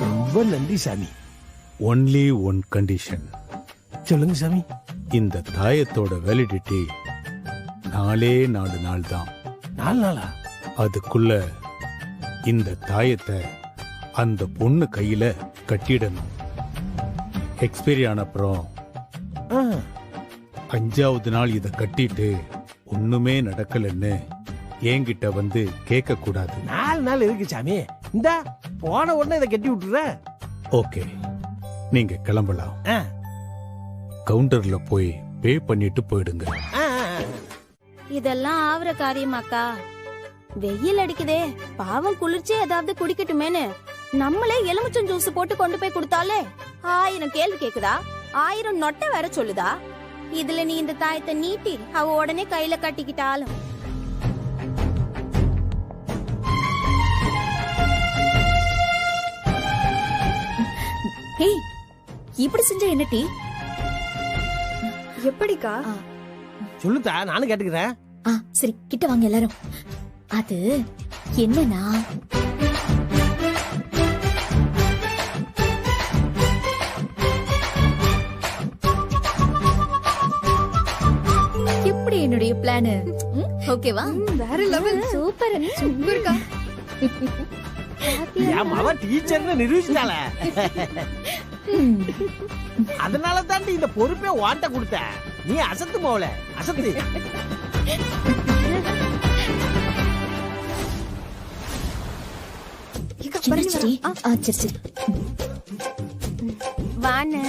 ரொம்ப நன்றி சாமி. Only one condition. சொல்லுங்க சாமி. இந்த தாயத்தோட வேலிடிட்டி 4 நாள் தான். 4 நாளா? அதுக்குள்ள இந்த தாயத்தை அந்த பொண்ணு கையில கட்டிடணும். எக்ஸ்பைரி ஆன அப்புறம் 5வது நாள் இத கட்டிட்டு ஒண்ணுமே நடக்கலன்னு என்கிட்ட வந்து கேட்க கூடாது. 4 நாள் இருக்கு சாமி. இந்த போன உடனே இதை கட்டி விட்டுற. ஓகே, நீங்க கிளம்பலாம். கவுண்டர்ல போய் பே பண்ணிட்டு போயிடுங்க. இதெல்லாம் ஆவற காரியமாக்கா? வெயில் அடிக்குதே, பாவம் குளிர்ச்சி ஏதாவது குடிக்கட்டுமேனு நம்மளே எலுமிச்சம் ஜூஸ் போட்டு கொண்டு போய் கொடுத்தாலே 1000 கேள்வி கேக்குதா, 1000 நொட்டை வேற சொல்லுதா. இதுல நீ இந்த தாயத்தை நீட்டி அவ உடனே கையில கட்டிக்கிட்டாலும். ஏய், இப்படி செஞ்சா என்ன டீ? எப்படிக்கா? சொல்லுதா, நானும் கேட்டுக்கிறேன். சரி, கிட்ட வாங்க எல்லாரும். அது என்னன்னா, எப்படி என்னுடைய பிளான்? ஓகேவா? வேற லெவல். சூப்பர் சூப்பர்க்கா. என் மவ டீச்சர்னு நிரூபிச்சிட்டால. அதனால தாண்டி இந்த பொறுப்பே வாட்ட கொடுத்த. நீ அசத்து போல, அசத்து. வாண்ணே.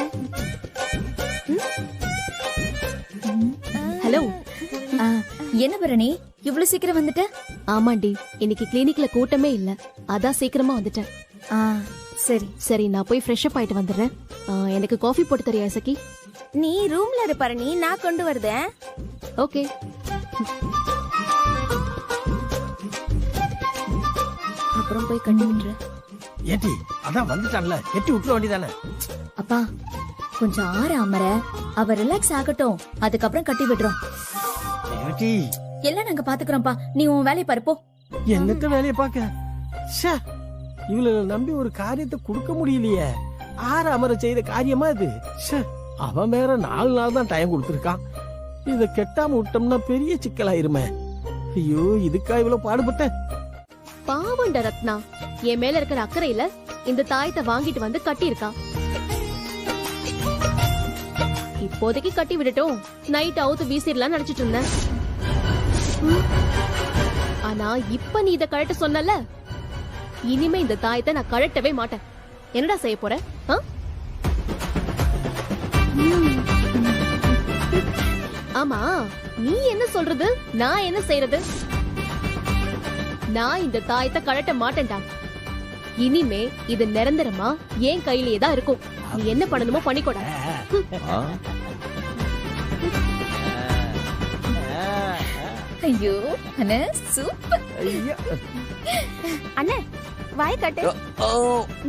ஹலோ, என்ன பரணி இவ்வளவு சீக்கிரம் வந்துட்ட? ஆமாண்டி, இன்னைக்கு கிளினிக்ல கூட்டமே இல்ல, அதான் சீக்கிரமா வந்துட்டேன். சரி சரி, நான் போய் ஃப்ரெஷ் அப் ஆயிட்டு வந்துடுறேன். எனக்கு காஃபி போட்டு தரியா சகி? நீ ரூம்ல இரு பரணி, நான் கொண்டு வருதேன். ஓகே. அப்புறம் போய் கட்டி விட்டுரு. ஏட்டி, அதான் வந்துட்டான்ல, கட்டி விட்டுற வேண்டியதானே? அப்பா, கொஞ்சம் அமர அவ ரிலாக்ஸ் ஆகட்டும், அதுக்கப்புறம் கட்டி விடுறோம். ஏட்டி, எல்லாம் நாங்க பாத்துக்கிறோம்ப்பா, நீ உன் வேலையை பாருப்போ. என்னத்த வேலையை பாக்க? இவள நம்பி ஒரு காரியத்தை கொடுக்க முடியலையே. அமர செய்த காரியமா இது? அவன் வேற 4 நாள் தான் டைம் கொடுத்துருக்கான். இத கெட்டாம விட்டோம்னா பெரிய சிக்கலாயிருமே. ஐயோ, இதுக்கா இவ்வளவு பாடுபட்ட? பாவண்ட ரத்னா, என் மேல இருக்கிற அக்கறையில இந்த தாயத்தை வாங்கிட்டு வந்து கட்டி இருக்கா. இப்போதைக்கு கட்டி விடட்டும், நைட் அவுத்து வீசிடலாம் நினைச்சிட்டு இருந்தேன். ஆனா இப்ப நீ இத கழட்ட சொன்னல, இனிமே இந்த தாயத்தை நான் கழட்டவே மாட்டேன். என்னடா செய்ய போற? ஆமா, நீ என்ன சொல்றது, நான் என்ன செய்யறது? நான் இந்த தாயத்தை கழட்ட மாட்டேன்டா. இனிமே இது நிரந்தரமா என் கையிலேயே தான் இருக்கும். நீ என்ன பண்ணணுமோ பண்ணிக்கோடா. ஐயோ அண்ணே, சூப்பர். அண்ணே, வாய் கட்டு.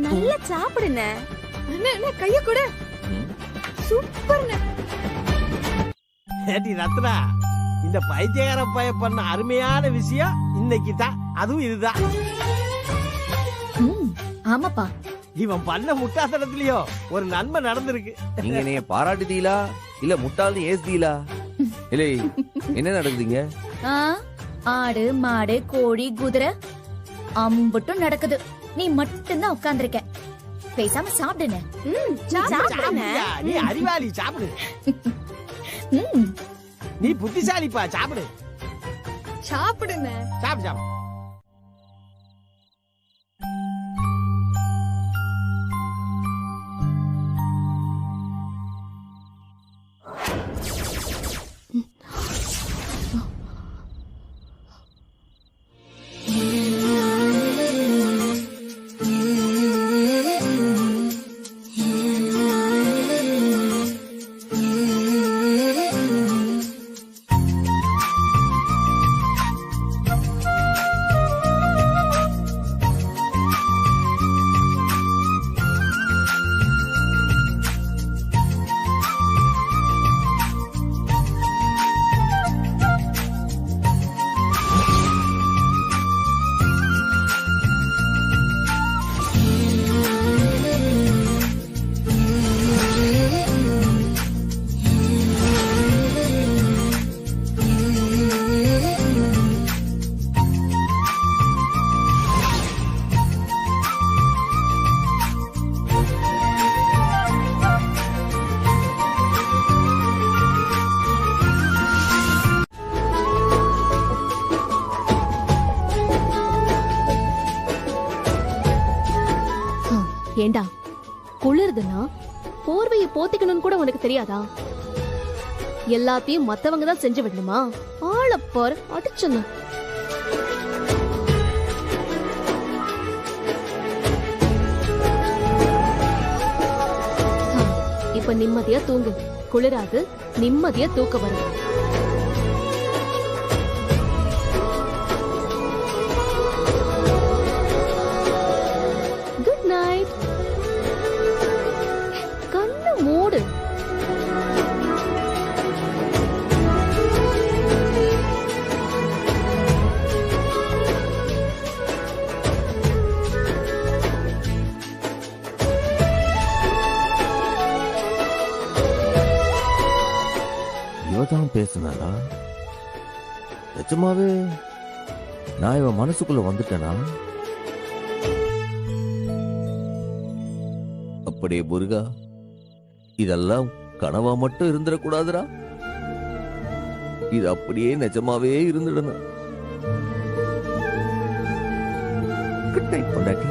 நல்லா சாப்பிடுண்ணே. அண்ணே, கைய கூட. சூப்பர்ண்ணே. ஏடி ரத்னா, இந்த பைத்தியக்கார பைய பண்ண அருமையான விஷயம் இன்னைக்கு தான் அதுவும் இதுதான். ஆமாப்பா, இவன் பண்ண முட்டாத்தனத்திலயோ ஒரு நன்மை நடந்திருக்கு. நீங்க என்னைய பாராட்டுதீங்களா இல்ல முட்டாள்னு ஏசுதீங்களா? இல்ல என்ன நடக்குதுங்க? ஆடு மாடு கோழி குதிரை அம்புட்டும் நடக்குது. நீ மட்டும்தான் உட்கார்ந்திருக்க. பேசாம சாப்பிடுன. நீ அறிவாளி, சாப்பிடு. நீ புத்திசாலிப்பா, சாப்பிடு. சாப்பிடுன. சாப்பிடு சாப்பிடு. ஏண்டா குளிருதுன்னா போர்வையை போத்திக்கணும்னு கூட உனக்கு தெரியாதா? எல்லாத்தையும் மத்தவங்க தான் செஞ்சு விடணுமா? ஆளப்பார் அடிச்சன. இப்ப நிம்மதியா தூங்கு. குளிராது, நிம்மதியா தூக்க வரும். Good night. கண்ணு மூடு. இவதான் பேசுனாரா? நிஜமாவே நான் இவன் மனசுக்குள்ள வந்துட்டேனா? அப்படியே முருகா, இதெல்லாம் கனவா மட்டும் இருந்துடக்கூடாதுடா. இது அப்படியே நிஜமாவே இருந்துடணும். குட் நைட் பொண்டாட்டி.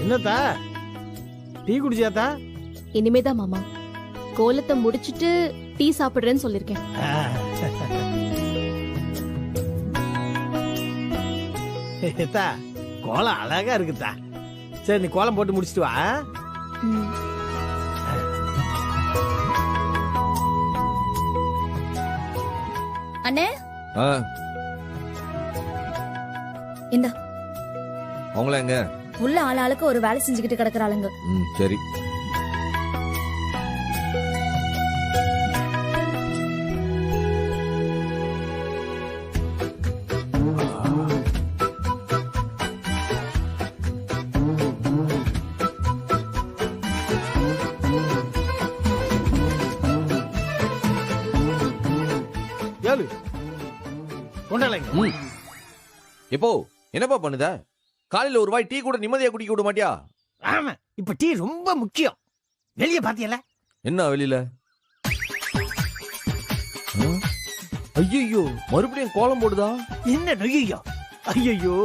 என்னத்தா டீ குடிச்சாத்தா? இனிமேதான் மாமா. கோலத்தை முடிச்சிட்டு டீ சாப்பிடுறேன்னு சொல்லிருக்கேன். கோலம் அழகா இருக்குதா. சரி, நீ கோலம் போட்டு முடிச்சிட்டு வா. அண்ணே, இந்த அவங்கள எங்க? உள்ள ஆளாளுக்கு ஒரு வேலை செஞ்சுக்கிட்டு கிடக்குறாளுங்க. சரி. எப்போ என்னப்பா பண்ணுத? காலையில ஒரு வாய் டீ கூட நிம்மதியா குடிக்க விட மாட்டியா? ஆமா, இப்ப டீ ரொம்ப முக்கியம். வெளிய பாத்தியல? என்ன வெளியில? ஐயோ, மறுபடியும் கோலம் போடுதா? என்ன ஐயோ? ஐயோ,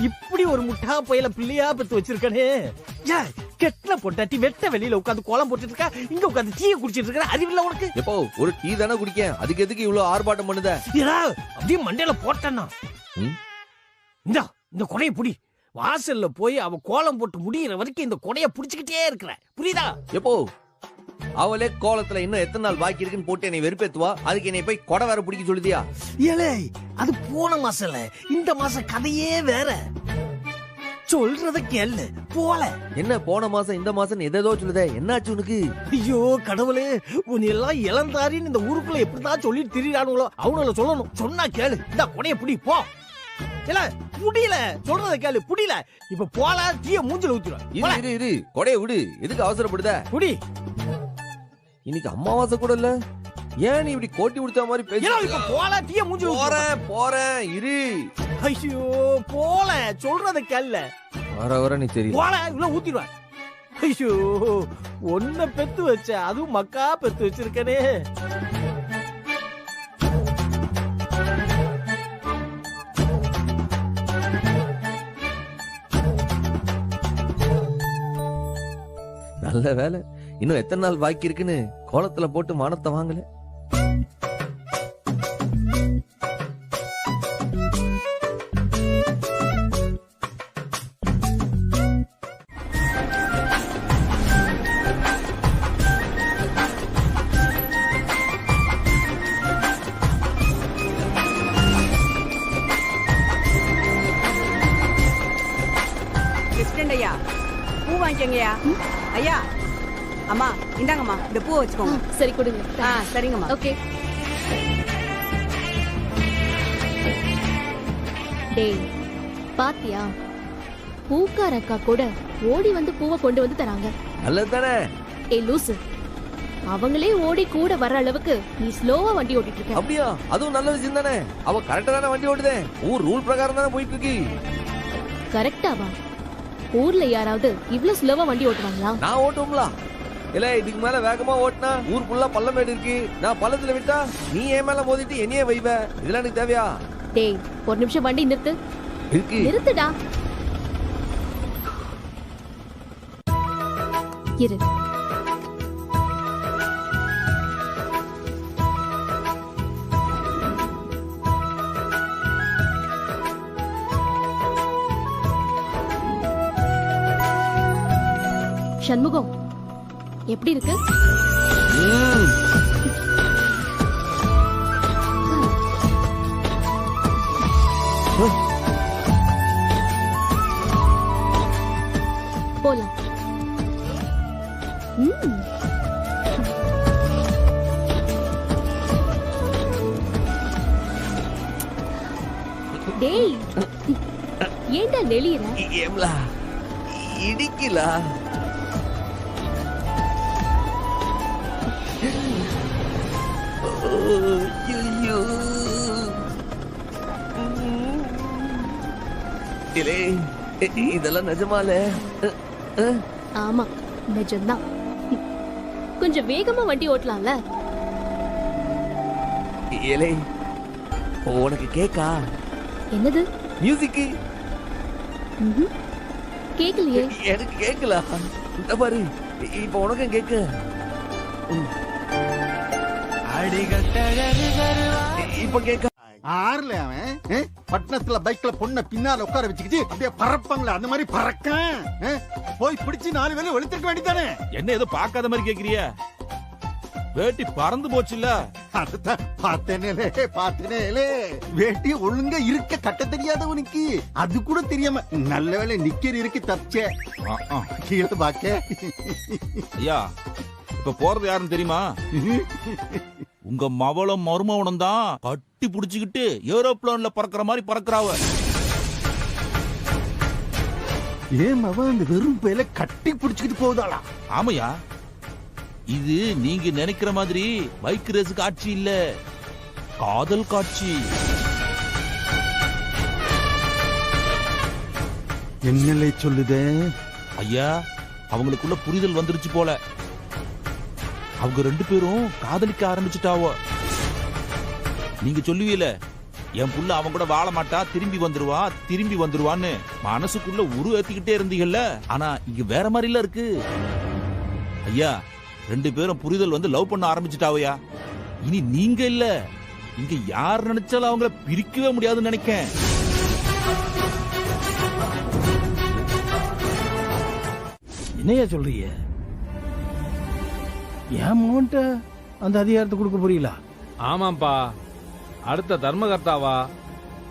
இப்படி ஒரு முட்டா புயல பிள்ளையா பத்து வச்சிருக்கனே. கெட்ட பொட்டாட்டி வெட்ட வெளியில உட்காந்து கோலம் போட்டுட்டு இருக்கா, இங்க உட்காந்து டீ குடிச்சிட்டு இருக்க. அறிவில்ல உனக்கு? எப்போ ஒரு டீ தானே குடிக்க, அதுக்கு எதுக்கு இவ்வளவு ஆர்ப்பாட்டம் பண்ணுத? அப்படியே மண்டையில போட்டேன்னா இந்த கொடையை புடி. வாசல்ல போய் அவ கோலம் போட்டு முடியிற வரைக்கும் இந்த கொடைய புடிச்சுக்கிட்டே இருக்கிற. புரியுதா? எப்போ அவளே கோலத்துல இன்னும் எத்தனை நாள் பாக்கி இருக்குன்னு போட்டு என்னை வெறுப்பேத்துவா, அதுக்கு என்னை போய் கொடை வேற பிடிக்க சொல்லுதியா? ஏலே, அது போன மாசம்ல. இந்த மாசம் கதையே வேற. சொல்றத கேளு போல. என்ன போன மாசம் இந்த மாசம் எதோ சொல்லுதே, என்னாச்சு உனக்கு? ஐயோ கடவுளே, உன்னை எல்லாம் இளந்தாரின்னு இந்த ஊருக்குள்ள எப்படிதான் சொல்லிட்டு திரியானுங்களோ அவங்கள சொல்லணும். சொன்னா கேளு, இந்த கொடைய புடி போ. இல்ல முடியல, சொல்றத கேளு, புடியல. இப்ப போல தீய மூஞ்சில ஊத்திரும். இரு கொடைய விடு, எதுக்கு அவசரப்படுத? புடி. இன்னைக்கு அமாவாசை கூட இல்ல, ஏன் நீ இப்படி கோட்டி முடிச்ச மாதிரி பேச? இப்ப போல தீய மூஞ்சில போறேன் இரு. ஐயோ போல, சொல்றத கேளு. வர நீ சரி போல உள்ள ஊத்திடுவேன். ஐயோ ஒன்ன பெத்து வச்ச, அதுவும் மக்கா பெத்து வச்சிருக்கனே. நல்ல வேலை, இன்னும் எத்தனை நாள் பாக்கி இருக்குன்னு கோலத்துல போட்டு மானத்தை வாங்கல. ஐயா பூ வாங்கிக்கங்கய்யா. ஐயா அம்மா இந்தாங்கம்மா, இந்த பூ வச்சுக்கோங்க. சரி கொடுங்க. சரிங்கம்மா. ஓகே. டேய் பாத்தியா, பூக்கார அக்கா கூட ஓடி வந்து பூவை கொண்டு வந்து தராங்க. நல்லது தானே? ஏய் லூசு, அவங்களே ஓடி கூட வர அளவுக்கு நீ ஸ்லோவா வண்டி ஓட்டிட்டு இருக்க. அப்படியா? அதுவும் நல்ல விஷயம் தானே. அவ கரெக்டா தானே வண்டி ஓட்டுதே, ஊர் ரூல் பிரகாரம் தானே போயிட்டு இருக்கு. கரெக்டாவா? ஊர்ல யாராவது இவ்வளவு ஸ்லோவா வண்டி ஓட்டுவாங்களா? நான் ஓட்டுவோம்ல. இல்ல இதுக்கு மேல வேகமா ஓட்டினா ஊர் ஃபுல்லா பள்ளமேடு இருக்கு, நான் பள்ளத்துல விட்டா நீ என் மேல மோதிட்டு என்னையே வைவ. இதெல்லாம் எனக்கு தேவையா? டேய் ஒரு நிமிஷம் வண்டி நிறுத்து. இருக்கு நிறுத்துடா. இரு. சண்முகம் எப்படி இருக்கு? போலாம். டேய் ஏண்டா நெளியற? ஏம்லா இடிக்கலா? இதெல்லாம் நிஜமால? ஆமா நிஜம்தான். கொஞ்சம் வேகமா வண்டி ஓட்டலாம்ல? ஏலே உனக்கு கேக்கா? என்னது? மியூசிக். கேக்கலையே. எனக்கு கேக்கல. இந்த பாரு இப்ப உனக்கும் கேக்கு. இப்ப கேக்க ஆறுல அவன் பட்டணத்துல பைக்ல பொண்ண பின்னால உட்கார வச்சுக்கிட்டு அப்படியே பறப்பாங்களே, அந்த மாதிரி பறக்க போய் பிடிச்சு 4 வேலை வெளுத்துக்க வேண்டியதானே. என்ன ஏதோ பாக்காத மாதிரி கேக்குறிய? வேட்டி பறந்து போச்சுல்ல. அதுதான் பார்த்தேனே. வேட்டி ஒழுங்கா இருக்க கட்ட தெரியாதவனுக்கு அது கூட தெரியாம நல்ல வேலை நிக்கிற இருக்கு தப்பிச்சே. கீழே பாக்க. ஐயா இப்ப போறது யாருன்னு தெரியுமா? உங்க மவளும் மருமவனும் தான் கட்டி புடிச்சுக்கிட்டு ஏரோப்ளேன்ல பறக்கிற மாதிரி பறக்குறாவ. ஏன் அவன் அந்த வெறும் பேல கட்டி புடிச்சுக்கிட்டு போகுதாளா? ஆமையா, இது நீங்க நினைக்கிற மாதிரி பைக் ரேஸ் காட்சி இல்ல, காதல் காட்சி. என்னலே சொல்லுதே? ஐயா அவங்களுக்குள்ள புரிதல் வந்துருச்சு போல. அவங்க 2 பேரும் காதலிக்க ஆரம்பிச்சுட்டாவோ. நீங்க சொல்லுவீல என் புள்ள அவன் கூட வாழ மாட்டா, திரும்பி வந்துருவான்னு மனசுக்குள்ள ஏத்திக்கிட்டே இருந்தீங்கல்ல. ஆனா இங்க வேற மாதிரில இருக்கு. ஐயா 2 பேரும் புரிதல் வந்து லவ் பண்ண ஆரம்பிச்சுட்டாவையா. இனி நீங்க இல்ல, இங்க யார் நினைச்சாலும் அவங்கள பிரிக்கவே முடியாதுன்னு நினைக்கேன். என்னையா சொல்றீங்க? என் மகன்ட்ட அந்த அதிகாரத்தை கொடுக்க புரியல. ஆமாப்பா, அடுத்த தர்மகர்த்தாவா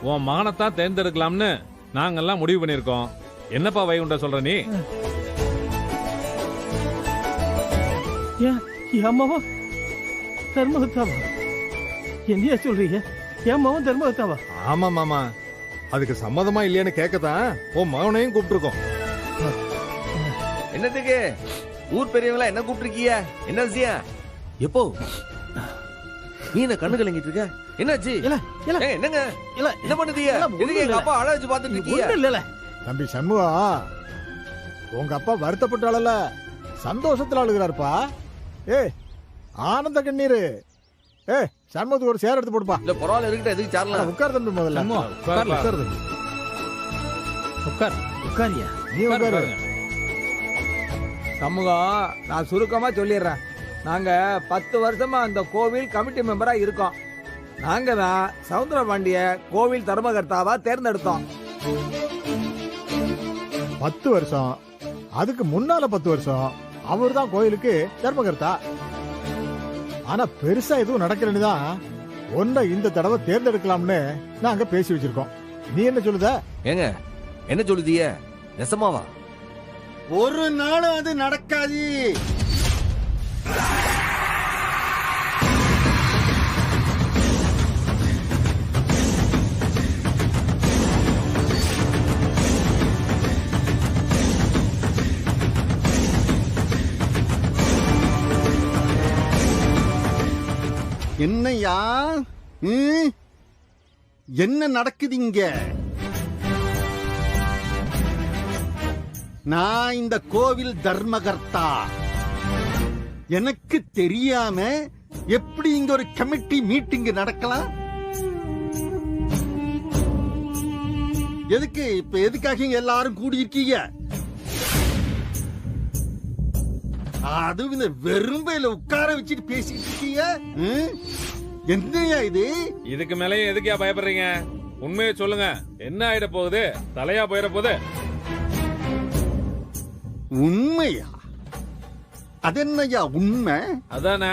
உன் மகனைத்தான் தேர்ந்தெடுக்கலாம்னு நாங்கெல்லாம் முடிவு பண்ணிருக்கோம். என்னப்பா வைகுண்ட சொல்ற நீ? ஏன் அம்மாவா தர்மகத்தாவா? என்னையா சொல்றீங்க? என் மகன் தர்மகத்தாவா? ஆமா மாமா, அதுக்கு சம்மதமா இல்லையான்னு கேட்கத்தான் உன் மகனையும் கூப்பிட்டுருக்கோம். என்னத்துக்கு ஊர் பெரியவங்களா என்ன கூப்பிட்டுருக்கீங்க? என்ன விஷயம்? எப்போ நீ என்ன கண்ணு கலங்கிட்டு இருக்க? என்னாச்சு? என்னங்க என்ன பண்ணுதீங்க? எதுக்கு எங்க அப்பா அழ வச்சு பாத்துட்டு இருக்கீங்க? தம்பி சண்முகம், உங்க அப்பா வருத்தப்பட்டால சந்தோஷத்துல அழுகிறாருப்பா. ஆனந்த கண்ணீர். சண்முகத்துக்கு ஒரு சேர் எடுத்து போடுப்பா. இல்ல பரவாயில்ல, இருக்கட்டும். எதுக்கு சாரலாம்? உட்கார் தம்பி, முதல்ல உட்கார். உட்காரியா? நீ உட்காரு. சமூகம், நான் சுருக்கமா சொல்லிடுறேன். நாங்க 10 வருஷமா அந்த கோவில் கமிட்டி மெம்பரா இருக்கோம். நாங்க தான் சவுந்தரபாண்டிய கோவில் தர்மகர்த்தாவா தேர்ந்தெடுத்தோம். 10 வருஷம், அதுக்கு முன்னால 10 வருஷம் அவர் தான் கோயிலுக்கு தர்மகர்த்தா. ஆனா பெருசா எதுவும் நடக்கலன்னு தான் ஒன்ன இந்த தடவை தேர்ந்தெடுக்கலாம்னு நாங்க பேசி வச்சிருக்கோம். நீ என்ன சொல்லுத? ஏங்க என்ன சொல்லுதிய? நெசமாவா? ஒரு நாளும் அது நடக்காது. என்னையா என்ன நடக்குது இங்க? நான் இந்த கோவில் தர்மகர்த்தா. எனக்கு தெரியாம எப்படி இங்க ஒரு கமிட்டி மீட்டிங் நடக்கலாம்? எதுக்கு இப்ப எதுக்காக இங்க எல்லாரும் கூடியிருக்கீங்க? அதுவும் இந்த வெறும்பையில உட்கார வச்சுட்டு பேசிட்டு இருக்கீங்க. என்னையா இது? இதுக்கு மேலேயும் எதுக்கா பயப்படுறீங்க? உண்மையை சொல்லுங்க. என்ன ஆயிட போகுது? தலையா போயிட போகுது? உண்மையா? அது என்னையா உண்மை? அதானே,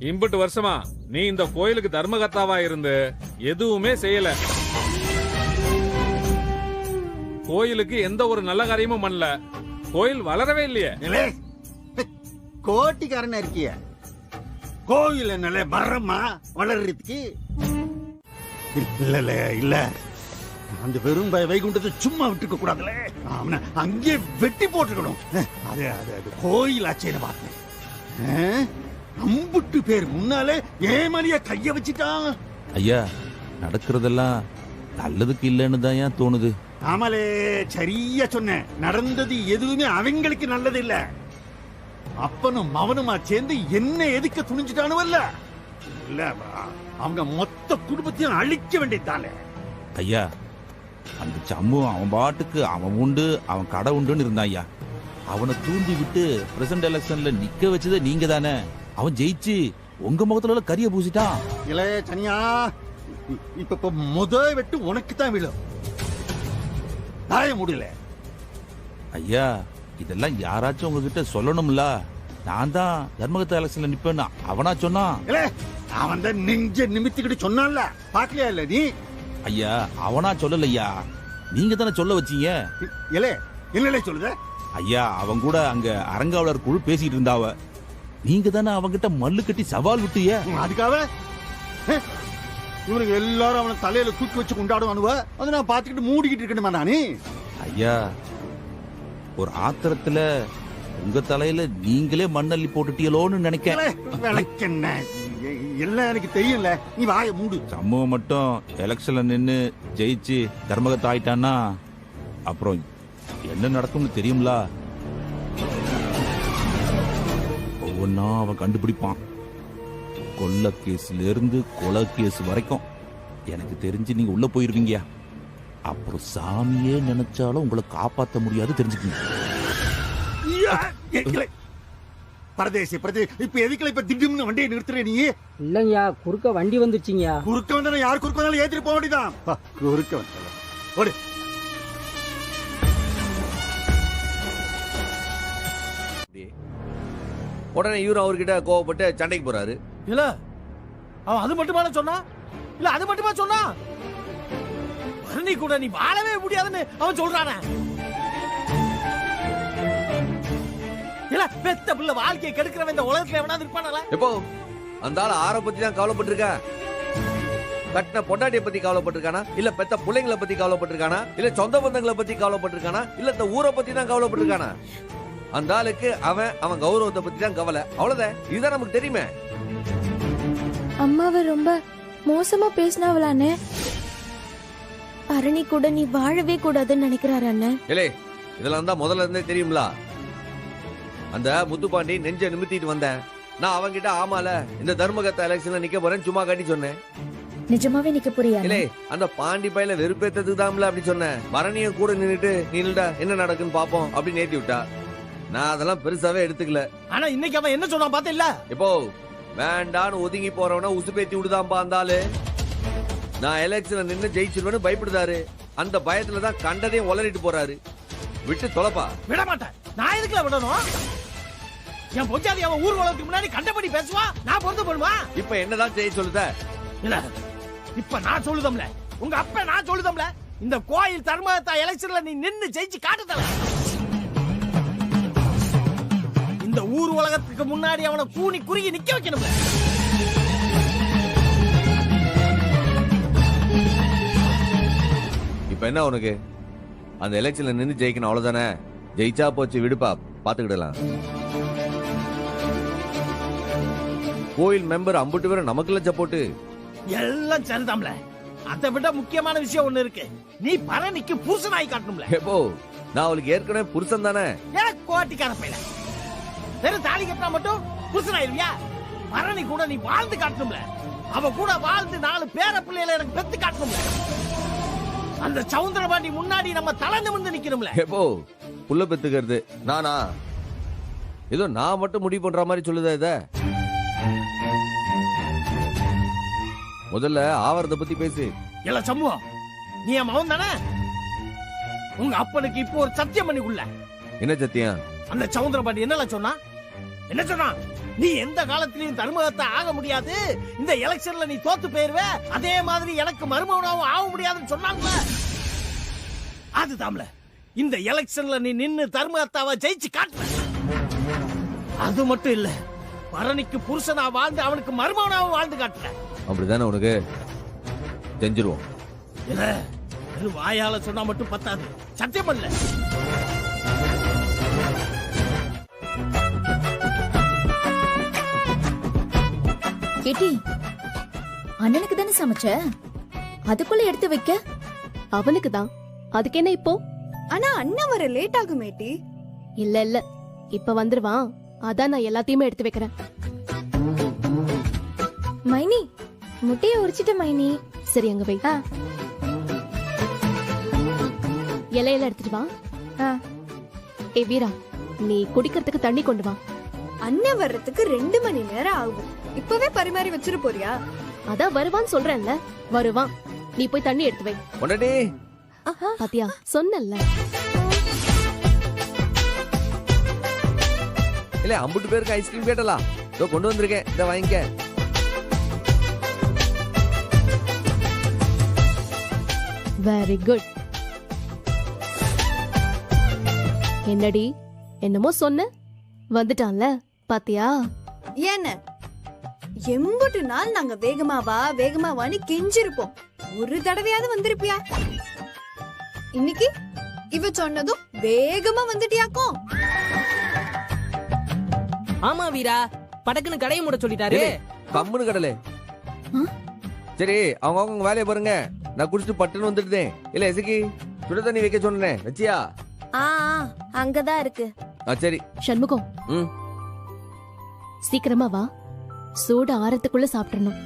இம்புட்டு வருஷமா நீ இந்த கோயிலுக்கு தர்மகர்த்தாவா இருந்து எதுவுமே செய்யல. கோயிலுக்கு எந்த ஒரு நல்ல காரியமும் பண்ணல. கோயில் வளரவே இல்லையே. கோட்டிக்காரனா இருக்கிய? கோயில் நல்ல மரமா வளர்றதுக்கு? இல்ல இல்ல, அந்த வெறும் வைகுண்டத்தை சும்மா விட்டுக்க கூடாதுல. அவனை அங்கே வெட்டி போட்டுக்கணும். அது கோயில் ஆச்சேன்னு பார்த்தேன். அம்புட்டு பேர் முன்னாலே ஏமாலியா கைய வச்சுட்டான். ஐயா, நடக்கிறதெல்லாம் நல்லதுக்கு இல்லைன்னு தான் ஏன் தோணுது. ஆமாலே, சரியா சொன்ன. நடந்தது எதுவுமே அவங்களுக்கு நல்லது இல்ல. அப்பனும் மவனுமா சேர்ந்து என்ன எதுக்க துணிஞ்சிட்டானுவல்ல. இல்ல, அவங்க மொத்த குடும்பத்தையும் அழிக்க வேண்டியதானே. ஐயா, அந்த சம்பவம் அவன் பாட்டுக்கு அவன் உண்டு அவன் கடை உண்டுன்னு இருந்தான் ஐயா. அவனை தூண்டி விட்டு பிரசிடண்ட் எலெக்ஷன்ல நிக்க வச்சதே நீங்க தானே. அவன் ஜெயிச்சு உங்க முகத்துல கரிய பூசிட்டான். இல்ல தனியா, இப்ப முதல் வெட்டு உனக்கு தான் விழும். தாய முடியல. ஐயா, இதெல்லாம் யாராச்சும் உங்ககிட்ட சொல்லணும்ல. நான் தான் தர்மகர்த்தா எலெக்ஷன்ல நிப்பேன்னு அவனா சொன்னான். அவன் தான் நெஞ்ச நிமித்திக்கிட்டு சொன்னான்ல, பாக்கலையா இல்ல நீ? ஐயா, அவனா சொல்லலையா, நீங்க தானே சொல்ல வச்சீங்க. இல்ல சொல்லுத ஐயா. அவன் கூட அங்க அரங்காவலர் குழு பேசிட்டு இருந்தாவ. நீங்க தானே அவங்கிட்ட மல்லு கட்டி சவால் விட்டிய. அதுக்காக இவனுக்கு எல்லாரும் அவனை தலையில தூக்கி வச்சு கொண்டாடுவானுவ. அதை நான் பாத்துக்கிட்டு மூடிக்கிட்டு இருக்கணுமா நானே? ஐயா, ஒரு ஆத்திரத்துல உங்க தலையில நீங்களே மண்ணள்ளி போட்டுட்டீங்களோன்னு நினைக்கிறேன். எல்லாம் எனக்கு தெரியல, நீ வாய மூடு. சமூகம் மட்டும் எலெக்ஷன்ல நின்னு ஜெயிச்சு தர்மகர்த்தா ஆயிட்டான்னா அப்புறம் என்ன நடக்கும்னு தெரியும்ல. ஒவ்வொன்னா அவன் கண்டுபிடிப்பான். கொள்ள கேஸ்ல இருந்து கொலை கேஸ் வரைக்கும். எனக்கு தெரிஞ்சு நீங்க உள்ள போயிருவீங்க. அப்புறம் சாமியே நினைச்சாலும் உங்களை காப்பாற்ற முடியாது, தெரிஞ்சுக்கணும். பரதேசி இப்ப எதுக்குல இப்ப திடீர்னு வண்டியை நிறுத்துற நீ? இல்லையா, குறுக்க வண்டி வந்துச்சுங்கயா. குறுக்க வந்தா யார் குறுக்க வந்தாலும் ஏத்திட்டு போக வேண்டியதான். குறுக்க வந்தாலும் ஓடு. உடனே இவரும் அவர்கிட்ட கோவப்பட்டு சண்டைக்கு போறாரு. இல்ல, அவன் அது மட்டுமா சொன்னா? இல்ல அது மட்டுமா சொன்னா? பரணி கூட நீ வாழவே முடியாதுன்னு அவன் சொல்றானே. இல்ல பெத்த பிள்ளை வாழ்க்கையை கெடுக்கிறவன் இந்த உலகத்துல எவனாவது இருப்பானல? எப்போ அந்த ஆள் ஆற பத்தி தான் கவலைப்பட்டிருக்கா? கட்டின பொண்டாட்டிய பத்தி கவலைப்பட்டிருக்கானா? இல்ல பெத்த பிள்ளைங்களை பத்தி கவலைப்பட்டிருக்கானா? இல்ல சொந்த பந்தங்களை பத்தி கவலைப்பட்டிருக்கானா? இல்ல இந்த ஊரை பத்தி தான் கவலைப்பட்டிருக்கானா? அந்த ஆளுக்கு அவன் கௌரவத்தை பத்தி தான் கவலை. அவ்வளவுதான். இதுதான் நமக்கு தெரியுமே. அம்மாவை ரொம்ப மோசமா பேசினாவளானே. பரணி கூட நீ வாழவே கூடாதுன்னு நினைக்கிறாரு அண்ணன். இல்லே இதெல்லாம் தான் முதல்ல இருந்தே தெரியுங்களா? அந்த முத்துப்பாண்டி நெஞ்ச நிமித்திட்டு வந்தேன். நான் அவங்கிட்ட ஆமால இந்த தர்மகத்த எலெக்ஷன்ல நிக்க போறேன்னு சும்மா காட்டி சொன்னேன். நிஜமாவே நிக்க போறியா? இல்லே அந்த பாண்டி பையில வெறுப்பேத்ததுக்கு தான்ல அப்படி சொன்னேன். பரணியும் கூட நின்னுட்டு நீல்டா என்ன நடக்குன்னு பாப்போம் அப்படின்னு ஏத்தி விட்டா. நான் அதெல்லாம் பெருசாவே எடுத்துக்கல. ஆனா இன்னைக்கு அவன் என்ன சொன்னான் பாத்தீங்களா? இப்போ வேண்டான்னு ஒதுங்கி போறவன உசுப்பேத்தி விடுதான்பா அந்த ஆளு. நான் எலெக்ஷன்ல நின்னு ஜெயிச்சிருவேன்னு பயப்படுதாரு. அந்த பயத்துல தான் கண்டதையும் உளறிட்டு போறாரு. விட்டு தொலைப்பா. விட மாட்டேன். நான் எதுக்குல விடணும்? என் பொஞ்சாதி அவன் ஊர் உலகத்துக்கு முன்னாடி கண்டபடி பேசுவா, நான் பொறுத்து போடுமா? இப்ப என்னதான் செய்ய சொல்லுத? இல்ல இப்ப நான் சொல்லுதம்ல, உங்க அப்ப நான் சொல்லுதம்ல, இந்த கோயில் தர்மகத்தா எலெக்ஷன்ல நீ நின்னு ஜெயிச்சு காட்டுதல. இந்த ஊர் உலகத்துக்கு முன்னாடி அவனை கூனி குறுகி நிக்க வைக்கணும். இப்ப என்ன உனக்கு? அந்த எலெக்ஷன்ல நின்னு ஜெயிக்கணும் அவ்வளவுதானே. ஜெயிச்சா போச்சு, விடுப்பா, பாத்துக்கிடலாம். கோயில் மெம்பர் அம்புட்டு பேரும் நமக்குள்ள சப்போர்ட் எல்லாம் சரிதாம்ல. அதை விட முக்கியமான விஷயம் ஒண்ணு இருக்கு. நீ பரணிக்கு புருஷனாய் காட்டணும்ல. எப்போ நான் அவளுக்கு ஏற்கனவே புருஷன் தானே. எனக்கு கோட்டிக்கார பையல வெறும் தாலி கட்டினா மட்டும் புருஷனாயிருவியா? பரணி கூட நீ வாழ்ந்து காட்டணும்ல. அவ கூட வாழ்ந்து 4 பேர பிள்ளைகளை எனக்கு பெத்து காட்டணும்ல. அந்த சவுந்தரபாண்டி முன்னாடி நம்ம தலை நிமிர்ந்து நிக்கணும்ல. எப்போ புள்ள பெத்துக்கிறது நானா? ஏதோ நான் மட்டும் முடிவு பண்ற மாதிரி சொல்லுதா இத? முதல்ல ஆவரத பத்தி பேசு. எல்லாம் சம்பவம். நீ என் மகன் தானே? உங்க அப்பனுக்கு இப்போ ஒரு சத்தியம் பண்ணிக்குள்ள. என்ன சத்தியம்? அந்த சவுந்தரபாண்டி என்னல சொன்னா? என்ன சொன்னா? நீ எந்த காலத்திலயும் தர்மகத்தை ஆக முடியாது, இந்த எலெக்ஷன்ல நீ தோத்து போயிருவ, அதே மாதிரி எனக்கு மருமகனாவும் ஆக முடியாதுன்னு சொன்னாங்க. அதுதான்ல இந்த எலெக்ஷன்ல நீ நின்னு தர்மகத்தாவை ஜெயிச்சு காட்டு. அது மட்டும் இல்ல, பரணிக்கு புருஷனா வாழ்ந்து அவனுக்கு மருமகனாவும் வாழ்ந்து காட்டுற. அப்படிதானே உனக்கு? செஞ்சிருவோம். இல்ல வெறும் வாயால சொன்னா மட்டும் பத்தாது, சத்தியம் பண்ணல. கேட்டி, அண்ணனுக்கு தானே சமைச்ச, அதுக்குள்ள எடுத்து வைக்க? அவனுக்கு தான். அதுக்கு என்ன இப்போ? ஆனா அண்ணன் வர லேட் ஆகுமேட்டி. இல்ல இல்ல, இப்ப வந்துருவான். அதான் நான் எல்லாத்தையுமே எடுத்து வைக்கிறேன். மைனி முட்டைய உரிச்சிட்ட மைனி. சரி அங்க வை. இலையில எடுத்துட்டு வா. ஏ வீரா, நீ குடிக்கிறதுக்கு தண்ணி கொண்டு வா. அண்ணன் வர்றதுக்கு 2 மணி நேரம் ஆகும். இப்பவே பரிமாறி வச்சிரு போறியா? அதான் வருவான்னு சொல்றேன்ல. வருவான். நீ போய் தண்ணி எடுத்து வை. பொண்டாட்டி பாத்தியா, சொன்னல்ல. இல்ல அம்புட்டு பேருக்கு ஐஸ்கிரீம் கேட்டலாம். இதோ கொண்டு வந்திருக்கேன், இத வாங்கிக்க. Very good. என்னடி என்னமோ சொன்ன? வந்துட்டான்ல, பாத்தியா? ஏன எம்புட்டு நாள் நாங்க வேகமாவான்னு கெஞ்சிருப்போம். ஒரு தடவையாவது வந்திருப்பியா? இன்னைக்கு இவ சொன்னதும் வேகமா வந்துட்டியாக்கும். ஆமா வீரா, படக்குன்னு கடையை மூட சொல்லிட்டாரு. கம்முனு கடலே. சரி அவங்க வேலையை பாருங்க. நான் குடிச்சிட்டு பட்டுன்னு வந்துட்டேன். இல்ல எசக்கி சுட தண்ணி வைக்க சொன்னேன், வச்சியா? அங்கதான் இருக்கு. சரி சண்முகம், சீக்கிரமா வா. சூடு ஆறத்துக்குள்ள சாப்பிடணும்.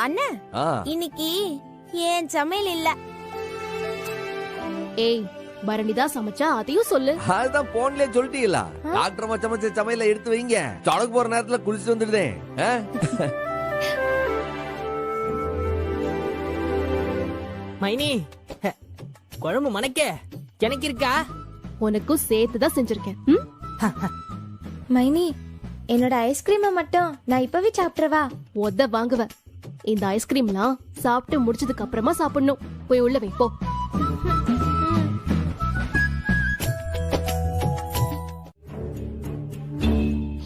அண்ணன் இன்னைக்கு ஏன் சமையல் இல்ல. ஏய், பரணிதான் சமைச்சா அதையும் சொல்லு. அதுதான் போன்லயே சொல்லிட்டீங்களா? டாக்டர் சமைச்ச சமையல எடுத்து வைங்க. தொடக்கு போற நேரத்துல குளிச்சுட்டு வந்துடுதேன். மைனி குழம்பு மணக்க எனக்கு இருக்கா? உனக்கும் சேர்த்துதான் செஞ்சிருக்கேன். மைனி என்னோட ஐஸ்கிரீமை மட்டும் நான் இப்பவே சாப்பிட்டுறவா? ஒத்த வாங்குவ. இந்த ஐஸ்கிரீம்லாம் சாப்பிட்டு முடிச்சதுக்கு அப்புறமா சாப்பிடணும். போய் உள்ள வை போ.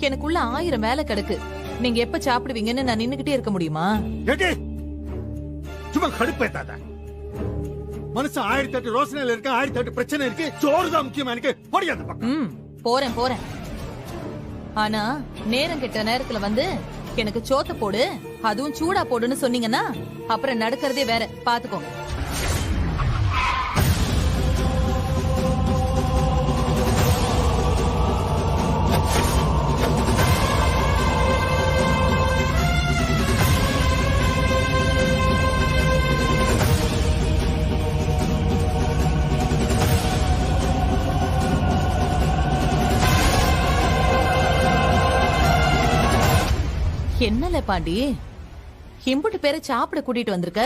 எனக்குள்ள 1000 வேலை கிடக்கு. நீங்க எப்ப சாப்பிடுவீங்கன்னு நான் நின்னுகிட்டே இருக்க முடியுமா? சும்மா கடுப்பேத்தாத. மனுஷன் 1008 ரோசனையில இருக்க, 1008 பிரச்சனை இருக்கு. சோறு தான் முக்கியமா எனக்கு. போடியாத பக்கம். போறேன். ஆனா நேரம் கெட்ட நேரத்துல வந்து எனக்கு சோத்த போடு, அதுவும் சூடா போடுன்னு சொன்னீங்கன்னா அப்புறம் நடக்கிறதே வேற. பாத்துக்கோ. என்னல பாண்டி, இம்புட்டு பேரை சாப்பிட கூட்டிட்டு வந்திருக்க?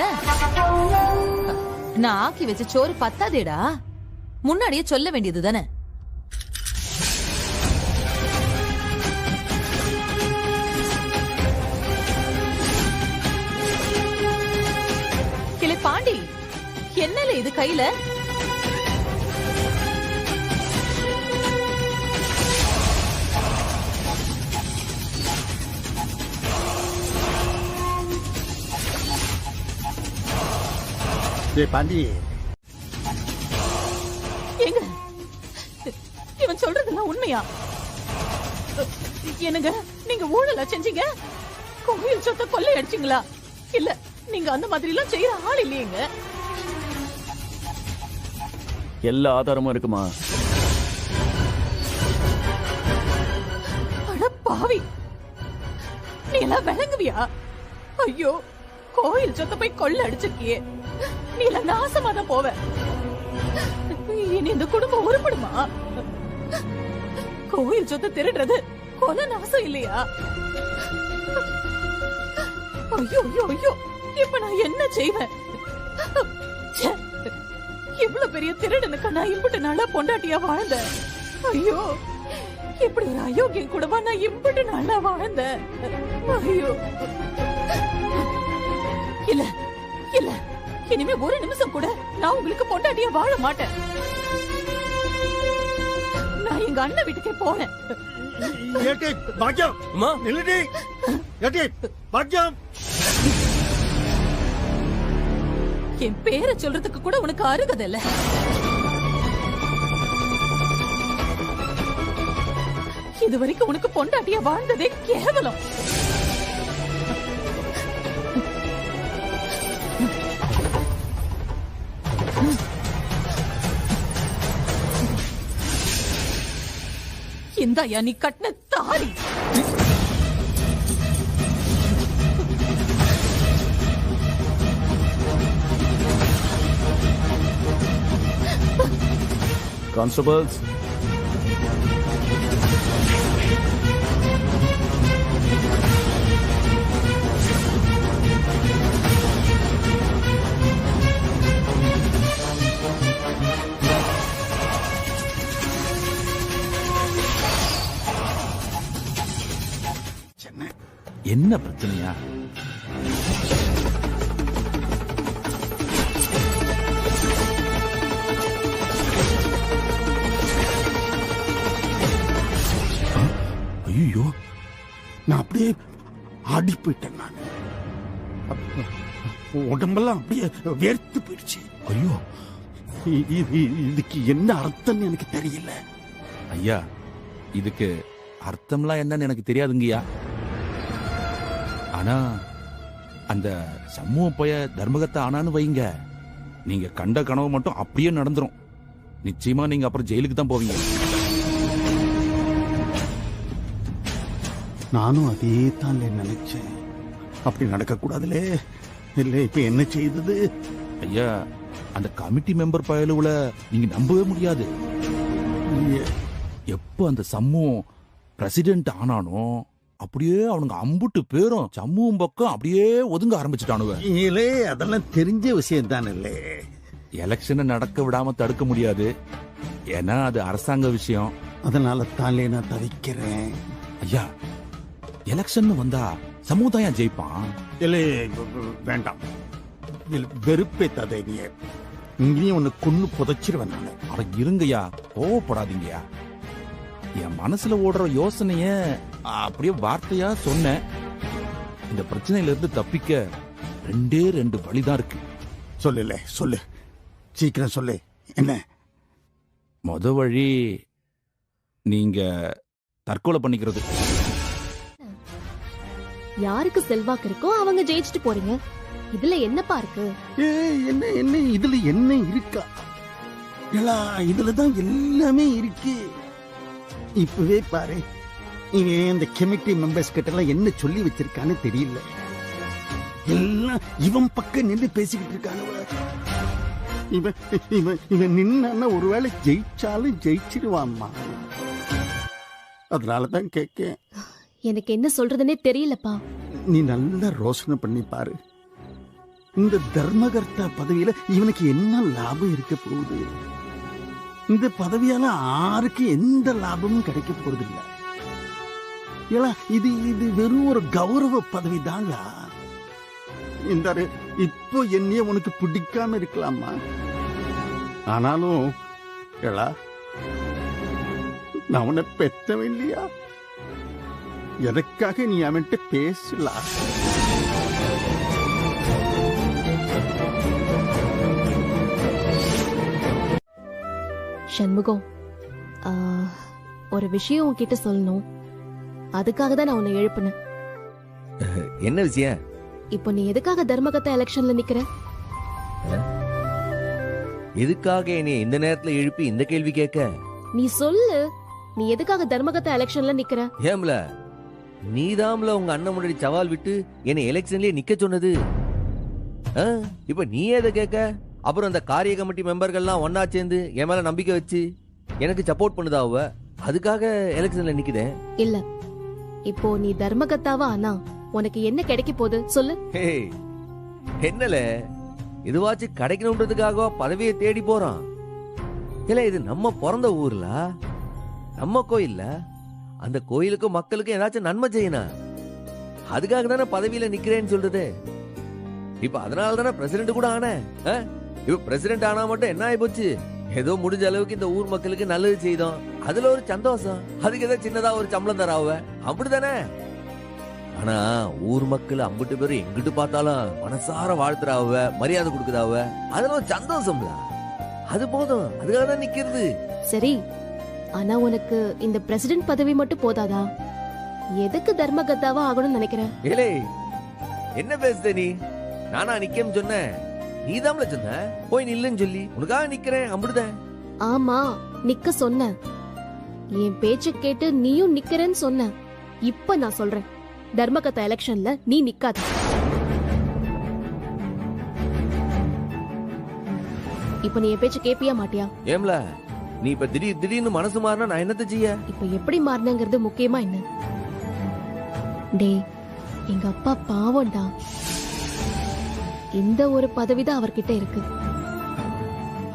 நான் ஆக்கி வச்ச சோறு பத்தாதேடா, முன்னாடியே சொல்ல வேண்டியது தானே. கிளை பாண்டி, என்னல இது கையில? பாண்டி, எங்க இவன் சொல்றதெல்லாம் உண்மையா? என்னங்க நீங்க ஊழலா செஞ்சீங்க? கோவில் சொத்தை கொள்ளை அடிச்சீங்களா? இல்ல நீங்க அந்த மாதிரி எல்லாம் செய்யற ஆள் இல்லையேங்க. எல்லா ஆதாரமும் இருக்குமா? அட பாவி, நீ எல்லாம் விளங்குவியா? ஐயோ, கோயில் சொத்தை போய் கொள்ளை அடிச்சிருக்கியே, நீ எல்லாம் நாசமாதான் போவ. இனி இந்த குடும்பம் உருப்படுமா? கோயில் சொத்தை திருடுறது கொலை நாசம் இல்லையா? ஐயோ ஐயோ ஐயோ, இப்ப நான் என்ன செய்வேன்? இவ்வளவு பெரிய திருடனுக்கு நான் இம்புட்டு நாளா பொண்டாட்டியா வாழ்ந்த. ஐயோ, இப்படி ஒரு அயோக்கியம் கூடவா நான் இம்புட்டு நாளா வாழ்ந்த? ஐயோ, இல்ல இல்ல, இனிமே ஒரு நிமிஷம் கூட நான் உங்களுக்கு பொண்டாட்டியா வாழ மாட்டேன். நான் எங்க அண்ணன் வீட்டுக்கே போனேன். என் பேரை சொல்றதுக்கு கூட உனக்கு அருகதை இல்ல. இது வரைக்கும் உனக்கு பொண்டாட்டியா வாழ்ந்ததே கேவலம். இந்தாயா நீ கட்டின தாலி. கான்ஸ்டபிள்ஸ், என்ன பிரச்சனையா? ஐயோ, நான் அப்படியே ஆடி போயிட்டேன். நான் உடம்பெல்லாம் அப்படியே வேர்த்து போயிடுச்சு. ஐயோ, இதுக்கு என்ன அர்த்தம்னு எனக்கு தெரியல. ஐயா, இதுக்கு அர்த்தம்லாம் என்னன்னு எனக்கு தெரியாதுங்கய்யா. ஆனா அந்த சமூக போய தர்மகத்தை ஆனான்னு வைங்க, நீங்க கண்ட கனவு மட்டும் அப்படியே நடந்துரும். நிச்சயமா நீங்க அப்புறம் ஜெயிலுக்கு தான் போவீங்க. நானும் அதே தான் நினைச்சேன். அப்படி நடக்க கூடாதுலே. இல்ல, இப்ப என்ன செய்தது? ஐயா, அந்த கமிட்டி மெம்பர் பயலுல நீங்க நம்பவே முடியாது. எப்ப அந்த சமூகம் பிரசிடென்ட் ஆனானோ அப்படியே அவனுங்க அம்புட்டு பேரும் சமூகம் பக்கம் அப்படியே ஒதுங்க ஆரம்பிச்சுட்டானுவ. அதெல்லாம் தெரிஞ்ச விஷயம் தானே. இல்ல, எலெக்ஷனை நடக்க விடாம தடுக்க முடியாது. ஏன்னா அது அரசாங்க விஷயம். அதனால தானே நான் தவிக்கிறேன். ஐயா, எலெக்ஷன் வந்தா சமுதாயம் ஜெயிப்பான். இல்ல, வேண்டாம். வெறுப்பே ததை. இங்கேயும் உன்னை கொன்னு புதைச்சிருவேன் நான். அவன் இருங்கய்யா, கோவப்படாதீங்கயா. என் மனசுல ஓடுற யோசனைய அப்படியே வார்த்தையா சொன்னேன். இந்த பிரச்சனையில இருந்து தப்பிக்க 2 வழிதான் இருக்கு. சொல்லல சொல்லு, சீக்கிரம் சொல்லு. என்ன முத வழி நீங்க தற்கொலை பண்ணிக்கிறது. யாருக்கு செல்வாக்கு இருக்கோ அவங்க ஜெயிச்சுட்டு போறீங்க. இதுல என்னப்பா இருக்கு? என்ன என்ன இதுல என்ன இருக்கா? இதுலதான் எல்லாமே இருக்கு. இப்பவே பாரு, இவன் இந்த கமிட்டி மெம்பர்ஸ் கிட்ட எல்லாம் என்ன சொல்லி வச்சிருக்கான்னு தெரியல. எல்லாம் இவன் பக்கம் நின்று பேசிக்கிட்டு இருக்கானு. இவன் இவன் இவன் நின்னா ஒருவேளை ஜெயிச்சாலும் ஜெயிச்சிருவான்மா. அதனாலதான் கேட்க. எனக்கு என்ன சொல்றதுன்னே தெரியலப்பா. நீ நல்லா ரோசனை பண்ணி பாரு. இந்த தர்மகர்த்தா பதவியில இவனுக்கு என்ன லாபம் இருக்க போகுது? இந்த பதவியால யாருக்கு எந்த லாபமும் கிடைக்க போறது இல்ல. இது இது வெறும் ஒரு கௌரவ பதவி தாங்க. இந்த இப்போ என்னைய உனக்கு பிடிக்காம இருக்கலாமா, ஆனாலும் நான் உன்னை பெத்தவன் இல்லையா? எதற்காக நீ அவன்கிட்ட பேசலாம்? சண்முகம், ஒரு விஷயம் உன்கிட்ட சொல்லணும். அதுக்காக தான் நான் உன்னை எழுப்பினேன். என்ன விஷயம்? இப்போ நீ எதுக்காக தர்மகத்தா எலெக்ஷன்ல நிக்கிற? எதுக்காக என்னை இந்த நேரத்துல எழுப்பி இந்த கேள்வி கேட்க? நீ சொல்லு, நீ எதுக்காக தர்மகத்தா எலெக்ஷன்ல நிக்கிற? ஏம்ல, நீதாம்ல உங்க அண்ணன் முன்னாடி சவால் விட்டு என்னை எலெக்ஷன்லயே நிக்க சொன்னது. இப்ப நீ எதை கேட்க? அப்புறம் அந்த காரிய கமிட்டி மெம்பர்கள்லாம் ஒன்னா சேர்ந்து என் மேல நம்பிக்கை வச்சு எனக்கு சப்போர்ட் பண்ணுதாவ, அதுக்காக எலெக்ஷன்ல நிக்குதேன். இல்ல, இப்போ நீ தர்மகத்தாவா ஆனா உனக்கு என்ன கிடைக்க போகுது சொல்லு. என்னல, இதுவாச்சு கிடைக்கணும்ன்றதுக்காக பதவியை தேடி போறான். இல்ல, இது நம்ம பிறந்த ஊர்ல, நம்ம கோயில்ல. அந்த கோயிலுக்கும் மக்களுக்கும் ஏதாச்சும் நன்மை செய்யணும். அதுக்காக தானே பதவியில நிக்கிறேன்னு சொல்றது. இப்ப அதனால தானே பிரசிடென்ட் கூட ஆன. இப்ப பிரசிடென்ட் ஆனா மட்டும் என்ன ஆயி போச்சு? ஏதோ முடிஞ்ச அளவுக்கு இந்த ஊர் மக்களுக்கு நல்லது செய்தோம், அதுல ஒரு சந்தோஷம். அதுக்கு ஏதோ சின்னதா ஒரு சம்பளம் தராவ, அப்படித்தானே? ஆனா ஊர் மக்கள் அம்பிட்டு பேரும் எங்கிட்டு பார்த்தாலும் மனசார வாழ்த்துறாவ, மரியாதை கொடுக்குதாவ, அதுல ஒரு சந்தோஷம்ல. அது போதும், அதுக்காக தான் நிக்கிறது. சரி, ஆனா உனக்கு இந்த பிரசிடென்ட் பதவி மட்டும் போதாதா? எதுக்கு தர்மகத்தாவா ஆகணும்னு நினைக்கிற? ஏலே, என்ன பேசுத நீ? நானா நிக்கேன்னு சொன்னேன்? நீதாம்ல சொன்ன போய் நில்லுன்னு சொல்லி. உனக்காக நிக்கிறேன், அம்பிடுதேன். ஆமா, நிக்க சொன்ன. என் பேச்ச கேட்டு நீயும் நிக்கிறேன்னு சொன்ன. இப்ப நான் சொல்றேன், தர்மகத்தா எலெக்ஷன்ல நீ நிக்காத. இப்ப நீ என் பேச்ச கேப்பியா மாட்டியா? ஏம்ல, நீ இப்ப திடீர்னு மனசு மாறினா நான் என்னத்த செய்ய? இப்ப எப்படி மாறினங்கிறது முக்கியமா என்ன? டேய், எங்க அப்பா பாவம்டா. இந்த ஒரு பதவிதான் அவர்கிட்ட இருக்கு,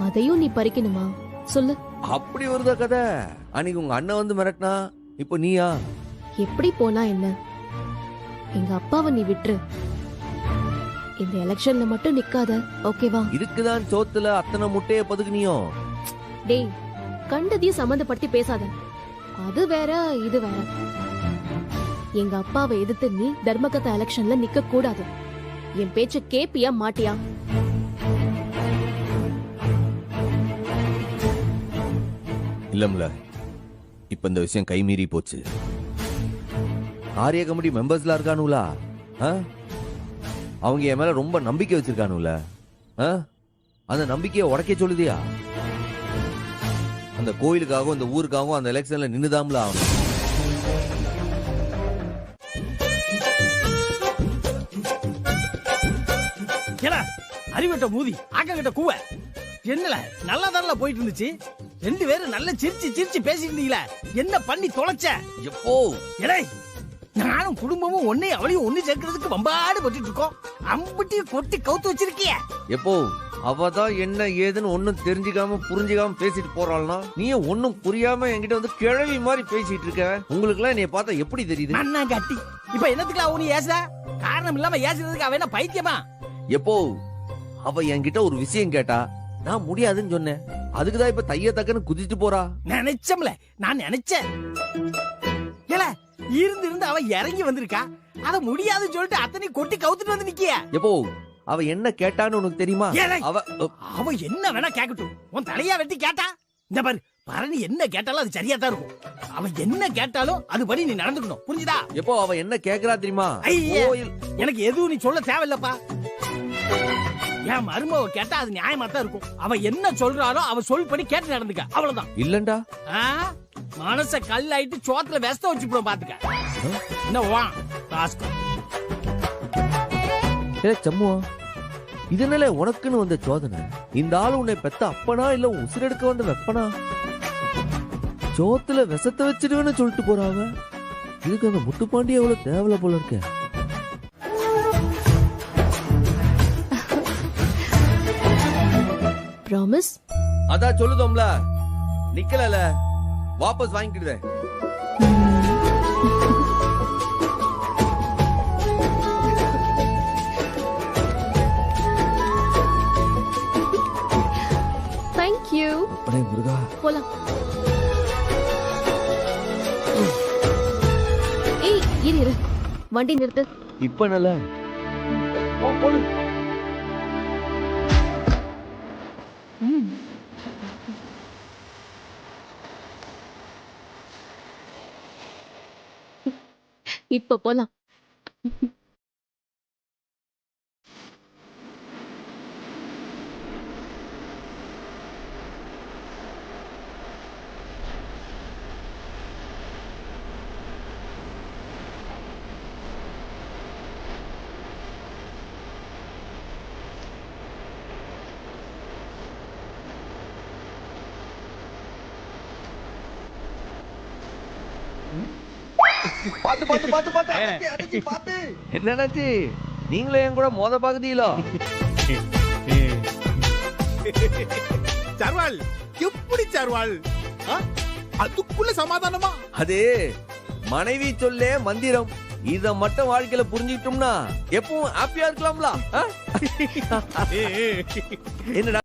அதையும் நீ பறிக்கணுமா சொல்லு? அப்படி வருதா கதை? அன்னைக்கு உங்க அண்ணன் வந்து மிரட்டினா, இப்ப நீயா? எப்படி போனா என்ன? எங்க அப்பாவை நீ விட்டுரு. இந்த எலெக்ஷன்ல மட்டும் நிக்காத, ஓகேவா? இதுக்குதான் சோத்துல அத்தனை முட்டைய பதுக்குனியோ? டேய், கண்டதையும் சம்பந்தப்படுத்தி பேசாத. அது வேற இது வேற. எங்க அப்பாவை எதிர்த்து நீ தர்மகத்தா எலெக்ஷன்ல நிக்க கூடாது. என் பேச்ச கேப்பியா மாட்டியா? இல்லம்ல, இப்ப இந்த விஷயம் கைமீறி போச்சு. ஆரிய கமிட்டி மெம்பர்ஸ்லாம் இருக்கானுங்களா, அவங்க என் மேல ரொம்ப நம்பிக்கை வச்சிருக்கானுல. அந்த நம்பிக்கையை உடைக்க சொல்லுதியா? அந்த கோயிலுக்காகவும் இந்த ஊருக்காகவும் அந்த எலெக்ஷன்ல நின்னுதாம்ல ஆகணும். அறிவட்ட மூதி ஆக்கங்கிட்ட கூவ என்னல நல்லா தானல போயிட்டு இருந்துச்சு. 2 பேரும் நல்ல சிரிச்சு பேசிட்டு இருந்தீங்களே, என்ன பண்ணி தொலைச்ச? எப்போ நானும் குடும்பமும் ஒன்னே அவளையும் ஒண்ணு சேர்க்கறதுக்கு வம்பாடு பட்டுட்டு இருக்கோம். அம்புட்டி கொட்டி கவுத்து வச்சிருக்கிய. எப்போ அவதான் என்ன ஏதுன்னு ஒன்னும் தெரிஞ்சுக்காம புரிஞ்சுக்காம பேசிட்டு போறாள்னா, நீ ஒன்னும் புரியாம என்கிட்ட வந்து கிழவி மாதிரி பேசிட்டு இருக்க. உங்களுக்கு எல்லாம் என்னைய பார்த்தா எப்படி தெரியுது? அண்ணா கட்டி இப்ப என்னத்துக்கு அவனு ஏசுதா? காரணம் இல்லாம ஏசுறதுக்கு அவ என்ன பைத்தியமா? எப்போ அவ என்கிட்ட ஒரு விஷயம் கேட்டா, நான் முடியாதுன்னு சொன்னேன். அதுக்குதான் இப்ப தைய தக்கன்னு குதிச்சுட்டு போறா. நினைச்சம்ல, நான் நினைச்சேன். இருந்து அவ இறங்கி வந்திருக்கா. அத முடியாதுன்னு சொல்லிட்டு அத்தனை கொட்டி கவுத்துட்டு வந்து நிக்கிய. எப்போ அவ என்ன கேட்டான்னு உனக்கு தெரியுமா? அவ என்ன வேணா கேட்கட்டும். உன் தலையா வெட்டி கேட்டா இந்த பாரு, பரணி என்ன கேட்டாலும் அது சரியா தான் இருக்கும். அவ என்ன கேட்டாலும் அதுபடி நீ நடந்துக்கணும், புரிஞ்சுதா? எப்போ அவ என்ன கேக்குறா தெரியுமா? எனக்கு எதுவும் நீ சொல்ல தேவையில்லப்பா. என் மருமவ கேட்டா அது நியாயமா தான் இருக்கும். அவ என்ன சொல்றாளோ அவ சொல்படி கேட்டு நடந்துக்க, அவ்வளவுதான். இல்லண்டா மனச கல்லாயிட்டு சோத்துல வெஸ்த வச்சுப்போம், பாத்துக்க. என்ன வா ராஸ்கோ. சம்முவா, இதனால உனக்குன்னு வந்த சோதனை. இந்த ஆளு உன்னை பெத்த அப்பனா இல்ல உசிரெடுக்க வந்த வெப்பனா? சோத்துல விஷத்தை வச்சிடுவேன்னு சொல்லிட்டு போறாங்க. இதுக்கு அந்த முத்துப்பாண்டி எவ்வளவு தேவலை போல இருக்க. ப்ராமிஸ்? அதான் சொல்லுதோம்ல, நிக்கல வாபஸ் வாங்கிக்கிடுதேன். Thank you. அடே முருகா, போலாம். ஏய் இரு, வண்டி நிறுத்து. இப்ப நல்ல இப்ப போலாம். பாத்து பாத்து பாத்து பாத்து பாத்து. என்னன்னாச்சு, நீங்களே என் கூட மோத பாக்குதீங்களோ? சர்வால் எப்படி சர்வால்? அதுக்குள்ள சமாதானமா? அது மனைவி சொல்லே மந்திரம். இத மட்டும் வாழ்க்கையில புரிஞ்சுக்கிட்டோம்னா எப்பவும் ஹாப்பியா இருக்கலாம்ல. என்னடா